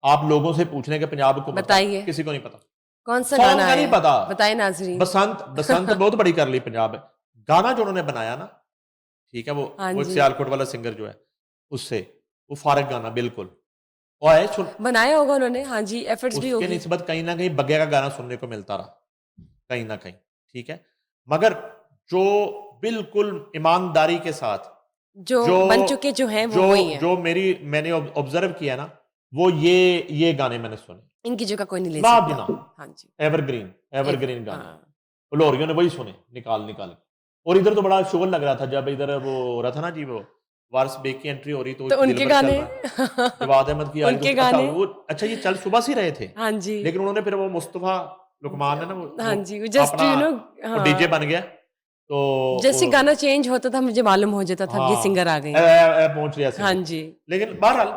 Speaker 2: आप लोगों से पूछने के पंजाब को
Speaker 1: बताइए।
Speaker 2: किसी को नहीं पता,
Speaker 1: कौन सा
Speaker 2: सॉन्ग
Speaker 1: गाना
Speaker 2: का
Speaker 1: है?
Speaker 2: नहीं पता।
Speaker 1: बताइए नाजरीन।
Speaker 2: बसंत बसंत बहुत बड़ी कर ली पंजाब में। गाना जो उन्होंने बनाया ना, ठीक है,
Speaker 1: हाँ
Speaker 2: वो
Speaker 1: जी,
Speaker 2: सियालकोट वाला सिंगर जो है, उससे वो फारग गाना बिल्कुल, और है सुन,
Speaker 1: बनाया होगा उन्होंने, हाँ जी, एफर्ट्स भी
Speaker 2: उसके
Speaker 1: होगी।
Speaker 2: निस्बत कहीं ना कहीं बग्गे का गाना सुनने को मिलता रहा, कहीं ना कहीं, ठीक है। मगर जो बिल्कुल ईमानदारी के साथ
Speaker 1: जो
Speaker 2: जो
Speaker 1: बन चुके जो हैं वो
Speaker 2: जो
Speaker 1: वही हैं।
Speaker 2: जो मैंने ऑब्जर्व किया ना, वो ये गाने मैंने सुने,
Speaker 1: इनकी जगह कोई नहीं ले
Speaker 2: ना
Speaker 1: सकता।
Speaker 2: दुना,
Speaker 1: हाँ जी,
Speaker 2: एवरग्रीन गाने,
Speaker 1: हाँ।
Speaker 2: लोरियों ने वही सुने निकाल निकाल के। और इधर तो बड़ा शोर लग रहा था जब इधर वो हो रहा था ना जी, वो वारिस बेग की एंट्री हो रही, तो
Speaker 1: तो
Speaker 2: दिल
Speaker 1: उनके
Speaker 2: भर चल
Speaker 1: गाने
Speaker 2: रहा है, जवाद अहमद की यारी
Speaker 1: उनके
Speaker 2: दोस्त, अच्छा
Speaker 1: गाने,
Speaker 2: वो, अच्छा ये चल सुबह से रहे थे,
Speaker 1: हाँ जी,
Speaker 2: लेकिन उन्होंने फिर वो मुस्तफा लुकमान है ना,
Speaker 1: हाँ
Speaker 2: वो
Speaker 1: जी, जस्ट
Speaker 2: अपना वो डीजे
Speaker 1: हाँ,
Speaker 2: बन गया, तो
Speaker 1: जैसे गाना चेंज होता था मुझे मालूम हो जाता था अब ये सिंगर आ
Speaker 2: हाँ
Speaker 1: गए हैं।
Speaker 2: पहुंच रहा
Speaker 1: हाँ
Speaker 2: सिंगर।
Speaker 1: जी,
Speaker 2: लेकिन बहरहाल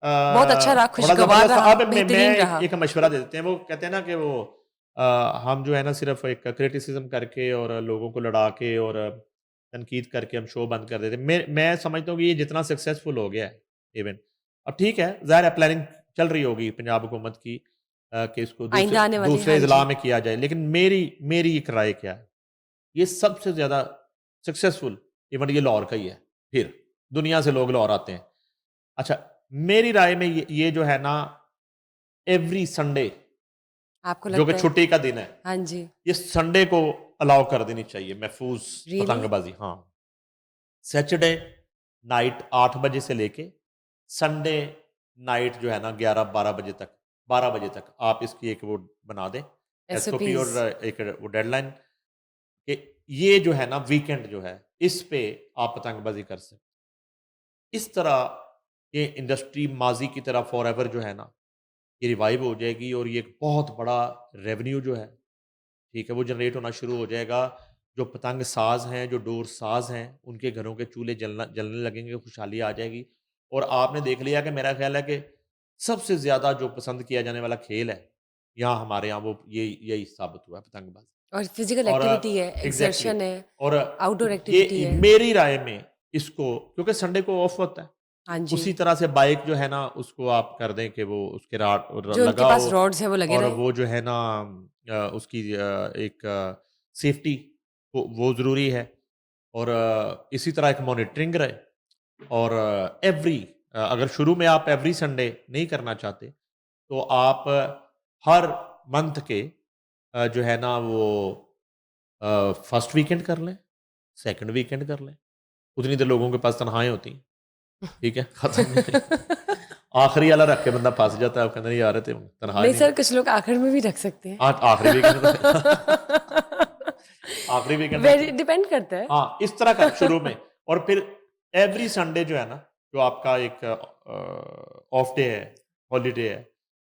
Speaker 1: बहुत अच्छा रहा,
Speaker 2: बड़ा
Speaker 1: खुशगवार
Speaker 2: जबरदस्त।
Speaker 1: रहा,
Speaker 2: अब मैं
Speaker 1: बेहतरीन रहा।
Speaker 2: एक मशवरा दे देते हैं, वो कहते हैं ना कि वो हम जो है ना सिर्फ एक क्रिटिसिज्म करके और लोगों को लड़ा के और तनकीद करके हम शो बंद कर देते हैं। मैं समझता हूँ कि ये जितना सक्सेसफुल हो गया है इवेंट, अब ठीक है, ज़ाहिर है प्लानिंग चल रही होगी पंजाब हुकूमत की कि इसको दूसरे
Speaker 1: आइंदा आने वाले,
Speaker 2: दूसरे
Speaker 1: हाँ
Speaker 2: इजला
Speaker 1: जी,
Speaker 2: में किया जाए, लेकिन मेरी मेरी एक राय क्या है, ये सबसे ज़्यादा सक्सेसफुल इवेंट ये लाहौर का ही है। फिर दुनिया से लोग लाहौर आते हैं। अच्छा, मेरी राय में ये जो है ना, एवरी संडे
Speaker 1: आपको
Speaker 2: जो कि
Speaker 1: लगता है?
Speaker 2: छुट्टी का दिन है,
Speaker 1: हाँ जी,
Speaker 2: ये संडे को अलाउ कर देनी चाहिए महफूज
Speaker 1: रियली?
Speaker 2: पतंगबाजी। हाँ, सैटरडे नाइट 8 बजे से लेके संडे नाइट जो है ना 11-12 बजे तक, 12 बजे तक आप इसकी एक वो बना दें एसओपी,
Speaker 1: एसओपीज।
Speaker 2: और एक वो डेडलाइन कि ये जो है ना वीकेंड जो है, इस पे आप पतंगबाजी कर सकते। इस तरह ये इंडस्ट्री माजी की तरह फॉर एवर जो है ना, ये रिवाइव हो जाएगी, और ये एक बहुत बड़ा रेवेन्यू जो है, ठीक है, वो जनरेट होना शुरू हो जाएगा। जो पतंग साज हैं, जो डोर साज हैं, उनके घरों के चूल्हे जलने लगेंगे, खुशहाली आ जाएगी। और आपने देख लिया कि मेरा ख्याल है कि सबसे ज़्यादा जो पसंद किया जाने वाला खेल है, यहाँ हमारे यहाँ वो यही साबित हुआ है, पतंगबाज़ी।
Speaker 1: और फिजिकल
Speaker 2: और
Speaker 1: एक्टिविटी है,
Speaker 2: एग्ज़ैक्टली,
Speaker 1: एक्सर्शन है,
Speaker 2: और
Speaker 1: आउटडोर एक्टिविटी
Speaker 2: ये
Speaker 1: है।
Speaker 2: मेरी राय में इसको, क्योंकि संडे को ऑफ होता है,
Speaker 1: हाँ जी,
Speaker 2: उसी तरह से बाइक जो है ना, उसको आप कर दें कि वो उसके
Speaker 1: जो उनके पास
Speaker 2: लगाओ,
Speaker 1: रॉड्स है वो लगे
Speaker 2: और
Speaker 1: रहे।
Speaker 2: वो जो है ना उसकी एक सेफ्टी वो ज़रूरी है, और इसी तरह एक मॉनिटरिंग रहे, और एवरी अगर शुरू में आप एवरी संडे नहीं करना चाहते, तो आप हर मंथ के जो है ना वो फर्स्ट वीकेंड कर लें, सेकंड वीकेंड कर लें। उतनी देर लोगों के पास तनख्वाहें होती हैं, ठीक है, खत्म नहीं हुई। आखिरी वाला रख के बंदा फंस जाता है, आप कहते नहीं यार ते तनख्वाह
Speaker 1: नहीं
Speaker 2: नहीं
Speaker 1: सर,
Speaker 2: मिलती।
Speaker 1: कुछ लोग आखिर में भी रख सकते हैं।
Speaker 2: आखिरी वीकेंड आखिरी वीकेंड रख
Speaker 1: वेरी
Speaker 2: लें।
Speaker 1: डिपेंड करता है।
Speaker 2: हाँ, इस तरह का शुरू में, और फिर एवरी संडे जो है ना, जो आपका एक ऑफ डे है, हॉलीडे है,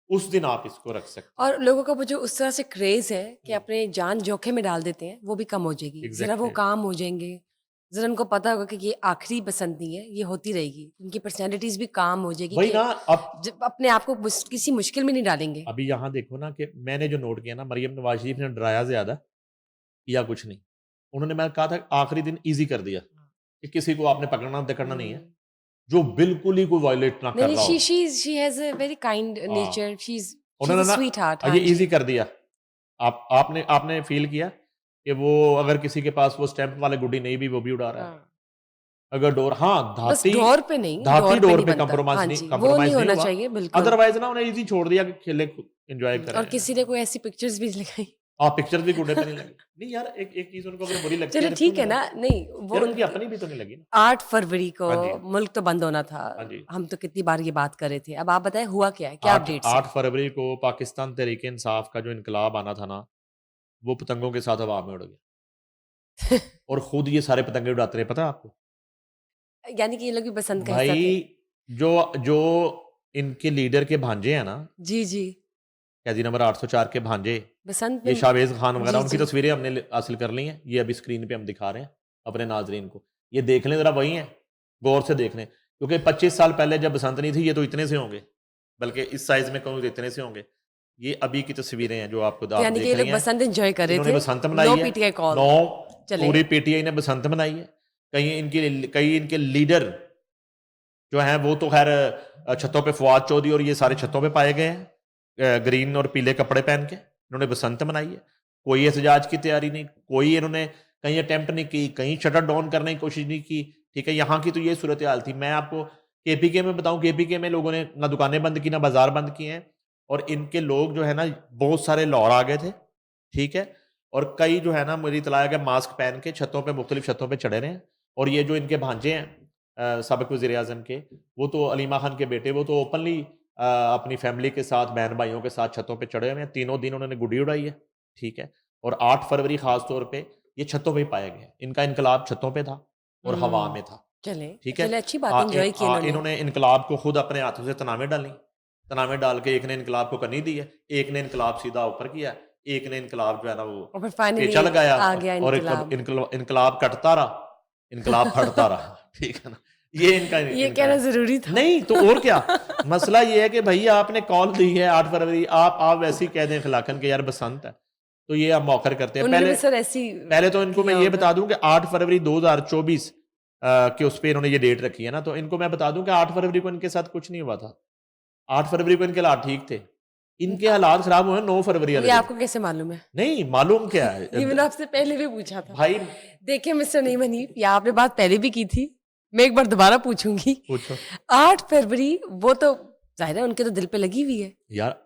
Speaker 2: उस दिन आप इसको रख सकते
Speaker 1: और लोगों का वो जो उस तरह से क्रेज है कि
Speaker 2: हैं।
Speaker 1: अपने जान जोखिम में डाल देते हैं, वो भी कम हो जाएगी। जरा वो
Speaker 2: एग्जैक्टली,
Speaker 1: काम हो जाएंगे, जरा उनको पता होगा कि ये आखिरी पसंद नहीं है, ये होती रहेगी। उनकी पर्सनैलिटीज भी काम हो जाएगी
Speaker 2: वही
Speaker 1: कि
Speaker 2: ना। अब
Speaker 1: जब अपने आप को किसी मुश्किल में नहीं डालेंगे।
Speaker 2: अभी यहाँ देखो ना कि मैंने जो नोट किया ना, मरियम नवाज शरीफ ने डराया ज्यादा, किया कुछ नहीं। उन्होंने, मैं कहा था आखिरी दिन इजी कर दिया कि किसी को आपने पकड़ना पकड़ना नहीं है,
Speaker 1: हम्म।
Speaker 2: जो बिल्कुल ही कोई वायलेट ना
Speaker 1: नहीं
Speaker 2: कर
Speaker 1: नहीं,
Speaker 2: रहा हो।
Speaker 1: She has a very kind
Speaker 2: हाँ,
Speaker 1: नेचर, शी इज
Speaker 2: उन्होंने
Speaker 1: अ
Speaker 2: ना
Speaker 1: स्वीट हार्ट। हाँ
Speaker 2: ये
Speaker 1: जी,
Speaker 2: इजी कर दिया। आपने आपने फील किया कि वो अगर किसी के पास वो स्टैंप वाले गुड्डी नहीं भी, वो भी उड़ा रहा है।
Speaker 1: हाँ।
Speaker 2: अगर डोर, हाँ,
Speaker 1: बस
Speaker 2: धाती
Speaker 1: डोर पे नहीं,
Speaker 2: धाती
Speaker 1: डोर पे
Speaker 2: डोर
Speaker 1: नहीं
Speaker 2: पे
Speaker 1: बनता। हाँ जी, वो नहीं
Speaker 2: कंप्रोमाइज नहीं
Speaker 1: होना
Speaker 2: हुआ।
Speaker 1: चाहिए बिल्कुल।
Speaker 2: अदरवाइज ना उन्हें इजी छोड़ दिया कि खेले एंजॉय
Speaker 1: और
Speaker 2: करें।
Speaker 1: किसी ने कोई ऐसी पिक्चर्स भी लगाई।
Speaker 2: आप पिक्चर भी गुड्डे पे नहीं लगी। नहीं यार, एक एक चीज उनको अगर बुरी लगती
Speaker 1: चलो
Speaker 2: है तो क्यों
Speaker 1: ठीक
Speaker 2: नहीं
Speaker 1: है ना,
Speaker 2: लगाते?
Speaker 1: नहीं वो
Speaker 2: यार उनकी
Speaker 1: उनकी
Speaker 2: अपनी भी तो नहीं लगी ना।
Speaker 1: 8 फरवरी को
Speaker 2: हाँ जी,
Speaker 1: मुल्क तो बंद होना था।
Speaker 2: हाँ जी।
Speaker 1: हम तो कितनी बार ये बात कर रहे थे। अब आप बताएं हुआ क्या है? क्या
Speaker 2: 8
Speaker 1: अपडेट्स
Speaker 2: 8
Speaker 1: हैं?
Speaker 2: फरवरी को पाकिस्तान तहरीक इंसाफ का जो इनकलाब आना था ना, वो पतंगों के साथ हवा में उड़ गया, और खुद ये सारे पतंगे उड़ाते रहे, पता है आपको?
Speaker 1: यानी कि ये लोग भी बसंत का हिस्सा थे।
Speaker 2: भाई, जो जो इनके लीडर के भांजे हैं ना,
Speaker 1: जी, जी।
Speaker 2: कैदी नंबर 804 के भांजे,
Speaker 1: बसंत
Speaker 2: ये
Speaker 1: में
Speaker 2: शावेज खान वगैरह,
Speaker 1: जी,
Speaker 2: उनकी
Speaker 1: जी।
Speaker 2: तस्वीरें हमने हासिल कर ली हैं। ये अभी स्क्रीन पे हम दिखा रहे हैं अपने नाजरीन को। ये देख लें जरा, वही हैं, गौर से देख लें, क्योंकि 25 साल पहले जब बसंत नहीं थी, ये तो इतने से होंगे, बल्कि इस साइज में कहूँ तो इतने से होंगे। ये अभी की तस्वीरें हैं जो आपको
Speaker 1: तो
Speaker 2: आप
Speaker 1: यानी कि ये
Speaker 2: देख रही
Speaker 1: लोग
Speaker 2: हैं।
Speaker 1: बसंत एन्जॉय कर रहे
Speaker 2: इन्होंने
Speaker 1: थे।
Speaker 2: बसंत मनाई
Speaker 1: नो
Speaker 2: है।
Speaker 1: PTI call.
Speaker 2: 9
Speaker 1: चले।
Speaker 2: पूरी पीटीआई ने बसंत मनाई है। कई इनके लीडर जो हैं वो तो खैर छतों पे फवाद चौधरी और ये सारे छतों पे पाए गए हैं, ग्रीन और पीले कपड़े पहन के। इन्होंने बसंत मनाई है, कोई एहतजाज की तैयारी नहीं, कोई इन्होंने कहीं अटेम्प्ट नहीं की, कहीं शटर डाउन करने की कोशिश नहीं की। ठीक है, यहाँ की तो ये सूरत हाल थी। मैं आपको केपीके में बताऊं, केपीके में लोगों ने ना दुकानें बंद की, ना बाजार बंद किए हैं, और इनके लोग जो है ना बहुत सारे लाहौर आ गए थे। ठीक है, और कई जो है ना मुझे इतला है कि मास्क पहन के छतों पे, मुख्तलिफ छतों पे चढ़े रहे हैं। और ये जो इनके भांजे हैं साबिक वज़ीर आज़म के, वो तो अलीमा खान के बेटे, वो तो ओपनली अपनी फैमिली के साथ, बहन भाइयों के साथ छतों पे चढ़े हुए हैं। तीनों दिन उन्होंने गुड्डी उड़ाई है। ठीक है, और 8 फरवरी खास तौर पे ये छतों पे ही पाए गए। इनका इनकलाब छतों पे था और हवा में था।
Speaker 1: चले
Speaker 2: ठीक है,
Speaker 1: चले, अच्छी बात एंजॉय की इन्होंने।
Speaker 2: इन्होंने इनकलाब को खुद अपने हाथों से तनावे डाली, तनावे डाल के एक ने इनकलाब को कनी दी है, एक ने इनकलाब सीधा ऊपर किया, एक ने इनकलाब जो है ना वो
Speaker 1: और फिर फाइनली
Speaker 2: पेचा लगाया,
Speaker 1: आ गया
Speaker 2: और
Speaker 1: इनकलाब।
Speaker 2: इनकलाब कटता रहा, इनकलाब फटता रहा। ठीक है ना, ये इनका
Speaker 1: ये कहना जरूरी था।
Speaker 2: नहीं तो और क्या। मसला ये है कि भैया आपने कॉल दी है 8 फरवरी, आप वैसे ही कह दें खिलाखन के यार बसंत है, तो ये आप मौखर करते हैं।
Speaker 1: उन्होंने भी सर ऐसी
Speaker 2: पहले तो इनको मैं
Speaker 1: किया
Speaker 2: ये
Speaker 1: होगा।
Speaker 2: बता दूं कि 8 फरवरी 2024 के उस पर इन्होंने ये डेट रखी है ना, तो इनको मैं बता दूं कि 8 फरवरी को इनके साथ कुछ नहीं हुआ था। 8 फरवरी को इनके हालात ठीक थे, इनके हालात खराब हुए 9 फरवरी वाले
Speaker 1: ये
Speaker 2: दिन।
Speaker 1: आपको कैसे मालूम है?
Speaker 2: नहीं मालूम क्या है
Speaker 1: ये मैंने आपसे पहले भी पूछा था
Speaker 2: भाई।
Speaker 1: देखिए मिस्टर नईम हनीफ, ये आपने बात पहले भी की थी, मैं एक बार दोबारा पूछूंगी।
Speaker 2: पूछो
Speaker 1: 8 फरवरी वो तो जाहिर है उनके तो दिल पे लगी हुई है।
Speaker 2: यार।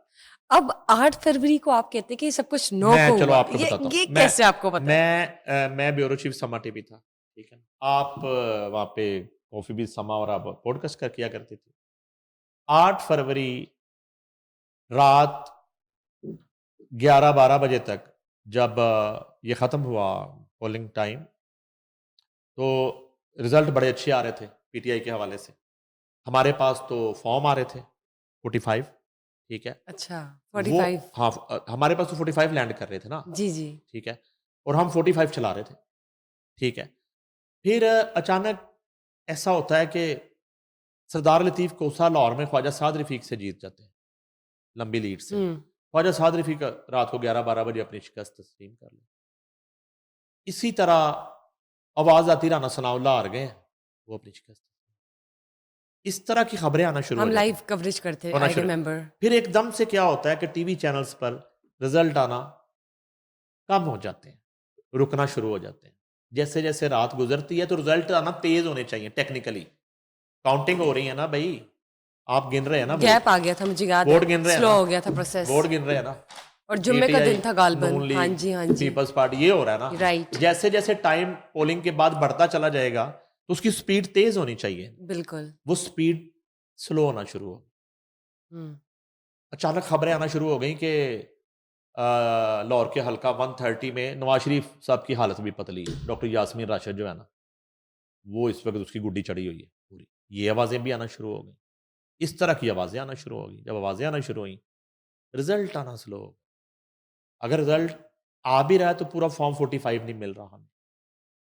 Speaker 1: अब 8 फरवरी को आप कहते हैं कि ये सब कुछ नो
Speaker 2: मैं
Speaker 1: को
Speaker 2: चलो
Speaker 1: हुआ।
Speaker 2: आपको बताता हूँ।
Speaker 1: ये कैसे आपको पता है?
Speaker 2: मैं ब्यूरो चीफ समा टीवी था। ठीक है, आप वहाँ पे कॉफी भी समा और आप पॉडकास्ट कर किया करते थे। 8 फरवरी रात 11-12 बजे तक जब ये ख़त्म हुआ पोलिंग टाइम, तो रिजल्ट बड़े अच्छे आ रहे थे पीटीआई के हवाले से। हमारे पास तो फॉर्म आ रहे थे 45। ठीक है,
Speaker 1: अच्छा
Speaker 2: वो
Speaker 1: 45।
Speaker 2: हाँ हमारे पास तो 45 लैंड कर रहे थे ना।
Speaker 1: जी जी।
Speaker 2: ठीक है, और हम 45 चला रहे थे। ठीक है, फिर अचानक ऐसा होता है कि सरदार लतीफ़ कोसा लाहौर में ख्वाजा साद रफ़ीक से जीत जाते हैं लंबी लीड से। ख्वाजा साद रफ़ीक रात को 11-12 बजे अपनी शिकस्त तस्लीम कर ली। इसी तरह आवाज़ आती राना सनाउल्लाह हार गए हैं, वो अपनी शिकस्त। इस तरह की खबरें आना शुरू
Speaker 1: हम
Speaker 2: हो जाती
Speaker 1: लाइव
Speaker 2: हैं,
Speaker 1: कवरेज करते
Speaker 2: होना
Speaker 1: आई
Speaker 2: शुरू।
Speaker 1: रिमेम्बर।
Speaker 2: फिर एकदम से क्या होता है कि टीवी चैनल्स पर रिजल्ट आना कम हो जाते हैं, रुकना शुरू हो जाते हैं। जैसे जैसे रात गुजरती है तो रिजल्ट आना तेज होने चाहिए। टेक्निकली काउंटिंग हो रही है ना भाई, आप गिन रहे हैं ना,
Speaker 1: गैप आ गया था, मुझे याद
Speaker 2: वोट
Speaker 1: है,
Speaker 2: गिन रहे हैं
Speaker 1: स्लो
Speaker 2: ना,
Speaker 1: हो गया था प्रोसेस।
Speaker 2: वोट गिन रहे हैं ना,
Speaker 1: और जुम्मे का
Speaker 2: PTI,
Speaker 1: दिन था गालबन।
Speaker 2: नून लीग,
Speaker 1: हाँ जी हाँ जी,
Speaker 2: पीपल्स पार्टी, ये हो रहा है ना।
Speaker 1: राइट,
Speaker 2: जैसे जैसे टाइम पोलिंग के बाद बढ़ता चला जाएगा तो उसकी स्पीड तेज होनी चाहिए,
Speaker 1: बिल्कुल।
Speaker 2: वो स्पीड स्लो होना शुरू हो।
Speaker 1: हम्म।
Speaker 2: अचानक खबरें आना शुरू हो गई कि लाहौर के हल्का 130 में नवाज शरीफ साहब की हालत भी पतली है। डॉक्टर यास्मीन राशिद जो है ना, वो इस वक्त उसकी गुड्डी चढ़ी हुई है पूरी। ये आवाज़ें भी आना शुरू हो गई, इस तरह की आवाज़ें आना शुरू हो गई। जब आवाज़ें आना शुरू हुई, रिजल्ट आना स्लो हो गया। अगर रिजल्ट आ भी रहा है तो पूरा फॉर्म 45 नहीं मिल रहा हमें,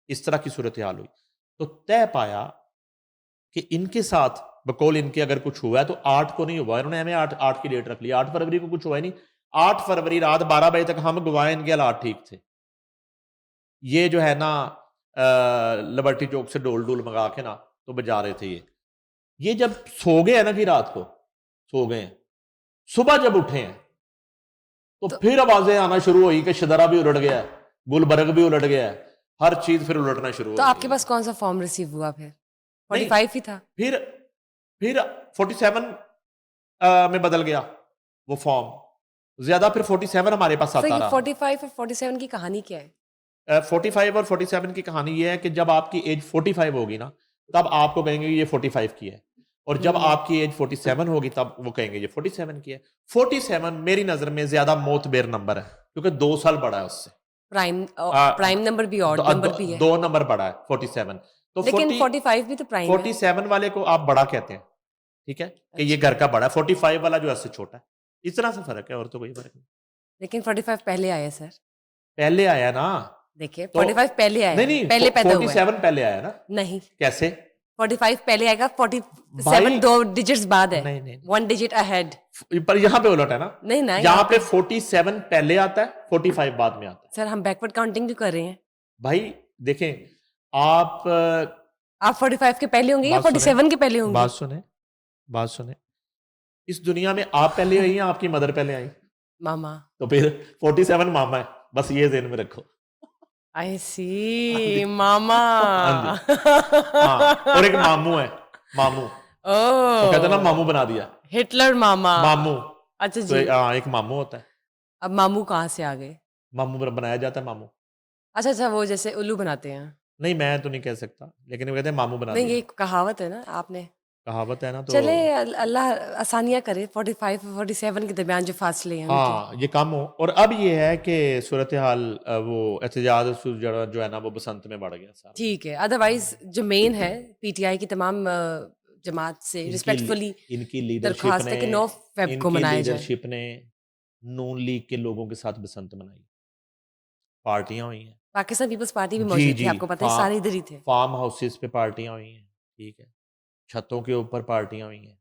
Speaker 2: इस तरह की सूरत हाल हुई। तो तय पाया कि इनके साथ बकौल इनके अगर कुछ हुआ है तो 8 को नहीं हुआ। इन्होंने हमें 8 की डेट रख ली। 8 फरवरी को कुछ हुआ ही नहीं। 8 फरवरी रात 12 बजे तक हम गवाए, इनके हालात ठीक थे। ये जो है ना लिबर्टी चौक से डोल डोल मंगा के ना तो बजा रहे थे। ये जब सो गए हैं ना कि रात को सो गए हैं, सुबह जब उठे हैं तो फिर आवाजें आना शुरू हुई कि शदरा भी उलट गया है, गुलबर्ग भी उलट गया है, हर चीज फिर उलटना शुरू हो
Speaker 1: तो
Speaker 2: गई।
Speaker 1: आपके पास कौन सा फॉर्म रिसीव हुआ फिर? 45 ही था।
Speaker 2: फिर 47 में बदल गया वो फॉर्म ज्यादा। फिर 47 हमारे पास आता रहा।
Speaker 1: 45 और 47 की कहानी क्या है?
Speaker 2: 45 और 47 की कहानी ये है कि जब आपकी एज 45 होगी ना तब आपको कहेंगे ये 45 की है, और जब आपकी एज 47 होगी तब वो कहेंगे ये 47 की है। 47 मेरी नजर में ज्यादा मोतबेर नंबर है क्योंकि 2 साल बड़ा है उससे।
Speaker 1: प्राइम नंबर भी, ऑड नंबर भी है।
Speaker 2: 2 नंबर बड़ा है 47। तो
Speaker 1: लेकिन 45 भी तो प्राइम है।
Speaker 2: 47 वाले को आप बड़ा कहते हैं, ठीक है, कि ये घर का बड़ा है। 45 वाला जो ऐसे छोटा है, इस तरह से फर्क है, और तो कोई फर्क नहीं।
Speaker 1: लेकिन 45 पहले आया सर।
Speaker 2: पहले आया ना,
Speaker 1: देखिए
Speaker 2: तो
Speaker 1: 45 पहले आया।
Speaker 2: नहीं
Speaker 1: पहले पैदा हुआ है।
Speaker 2: 47 पहले आया ना।
Speaker 1: नहीं,
Speaker 2: कैसे?
Speaker 1: 45 पहले आएगा, 47
Speaker 2: भाई
Speaker 1: 2 डिजिट्स बाद है।
Speaker 2: नहीं नहीं
Speaker 1: 1 डिजिट अहेड।
Speaker 2: पर यहाँ पे उलट है ना।
Speaker 1: नहीं ना,
Speaker 2: यहाँ पे 47 पहले आता है, 45 बाद में आता है।
Speaker 1: सर हम बैकवर्ड काउंटिंग भी कर रहे हैं।
Speaker 2: भाई देखें, आप
Speaker 1: आप 45 के पहले होंगे या
Speaker 2: बात सुने
Speaker 1: 47 के पहले होंगे?
Speaker 2: बात सुने बात सुने इस दुनिया में आप पहले आई या आपकी मदर पहले आई?
Speaker 1: मामा।
Speaker 2: तो फिर 47 मामा है, बस ये ज़हन में रखो।
Speaker 1: आई
Speaker 2: हाँ जी,
Speaker 1: सी मामा।
Speaker 2: हाँ जी, हाँ, और एक मामू है, मामू, वो कहते हैं ना मामू
Speaker 1: ओह,
Speaker 2: बना दिया,
Speaker 1: हिटलर मामा।
Speaker 2: मामू,
Speaker 1: अच्छा
Speaker 2: तो
Speaker 1: जी।
Speaker 2: हाँ, एक मामू होता है,
Speaker 1: अब मामू कहाँ से आ गए?
Speaker 2: मामू बनाया जाता है मामू।
Speaker 1: अच्छा अच्छा, वो जैसे उल्लू बनाते हैं।
Speaker 2: नहीं, मैं तो नहीं कह सकता, लेकिन वो कहते हैं मामू बना
Speaker 1: नहीं, ये
Speaker 2: दिया,
Speaker 1: एक कहावत है ना आपने।
Speaker 2: कहावत है ना तो।
Speaker 1: चले, अल्लाह आसानियां करे। 45 और 47 के दरमियान जो फासले हैं उनके।
Speaker 2: हाँ, ये कम हो और अब ये है कि सूरत हाल वो एहतजाज जो है ना वो बसंत में बढ़ गया सारा।
Speaker 1: ठीक है, अदरवाइज जो मेन है पीटीआई की तमाम जमात से
Speaker 2: इनकी
Speaker 1: रिस्पेक्टफुली
Speaker 2: इनकी लीडरशिप
Speaker 1: दरख्वास्त
Speaker 2: ने
Speaker 1: है कि 9 फेब को
Speaker 2: इनकी
Speaker 1: मनाया जाए।
Speaker 2: लीडरशिप ने नून लीग के लोगों के साथ बसंत मनाई, पार्टियां हुई हैं।
Speaker 1: पाकिस्तान पीपल्स पार्टी भी
Speaker 2: जी
Speaker 1: मौजूद थी,
Speaker 2: जी,
Speaker 1: आपको पता है, सारे इधर ही थे।
Speaker 2: फार्म हाउसेस पे पार्टियां हुई हैं, ठीक है, छतों के ऊपर पार्टियां हुई हैं,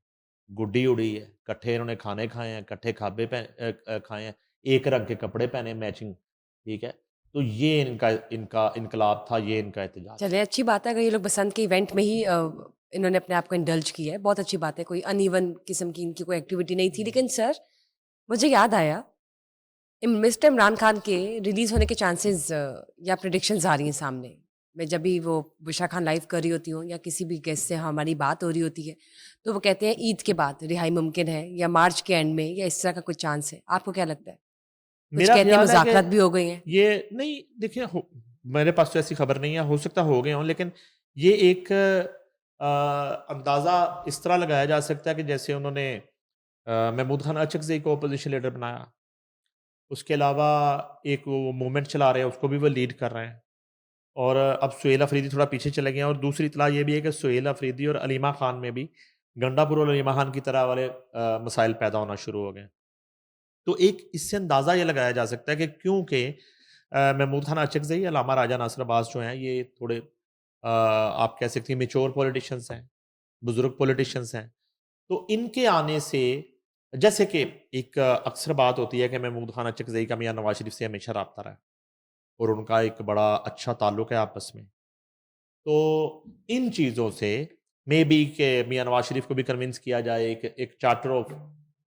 Speaker 2: गुड्डी उड़ी है, इकट्ठे इन्होंने खाने खाए हैं, इकट्ठे खाए हैं, एक रंग के कपड़े पहने मैचिंग, ठीक है, तो ये इनका इनका इनकलाब था, ये इनका एहतजाज था।
Speaker 1: चलिए, अच्छी बात है अगर ये लोग बसंत के इवेंट में ही इन्होंने अपने आप को इंडल्ज किया है, बहुत अच्छी बात है। कोई अनइवन किस्म की इनकी कोई एक्टिविटी नहीं थी। लेकिन सर, मुझे याद आया, मिस्टर इमरान खान के रिलीज होने के चांसेस या प्रिडिक्शंस आ रही हैं सामने। मैं जब भी वो बुशरा खान लाइव कर रही होती हूँ या किसी भी गेस्ट से हमारी बात हो रही होती है, तो वो कहते हैं ईद के बाद रिहाई मुमकिन है, या मार्च के एंड में, या इस तरह का कुछ चांस है। आपको क्या लगता है? कुछ
Speaker 2: मेरा
Speaker 1: कहते हैं
Speaker 2: ख्याल है कि
Speaker 1: मुज़ाकरात भी हो गई हैं।
Speaker 2: ये नहीं, देखिए मेरे पास तो ऐसी खबर नहीं है, हो सकता हो गए हों, लेकिन ये एक अंदाज़ा इस तरह लगाया जा सकता है कि जैसे उन्होंने महमूद खान अचकज़ई को अपोजिशन लीडर बनाया, उसके अलावा एक वो मूवमेंट चला रहे हैं, उसको भी वो लीड कर रहे हैं, और अब सुहेल अफरीदी थोड़ा पीछे चले गए हैं, और दूसरी इतला ये भी है कि सुहेल अफरीदी और अलीमा खान में भी गंडापुर और अलीमा खान की तरह वाले मसाइल पैदा होना शुरू हो गए। तो एक इससे अंदाज़ा ये लगाया जा सकता है कि क्योंकि महमूद खान अचकज़ई, अल्लामा राजा नासिर अब्बास जो हैं, ये थोड़े आप कह सकती हैं मैच्योर पॉलिटिशियंस हैं, बुज़ुर्ग पॉलिटिशियंस हैं। तो इनके आने से, जैसे कि एक अक्सर बात होती है कि महमूद खान अचकज़ई का मियाँ नवाज़ शरीफ से हमेशा राब्ता रहा है और उनका एक बड़ा अच्छा ताल्लुक है आपस में। तो इन चीज़ों से मे बी के मियाँ नवाज़ शरीफ को भी कन्विंस किया जाए, एक एक चार्टर ऑफ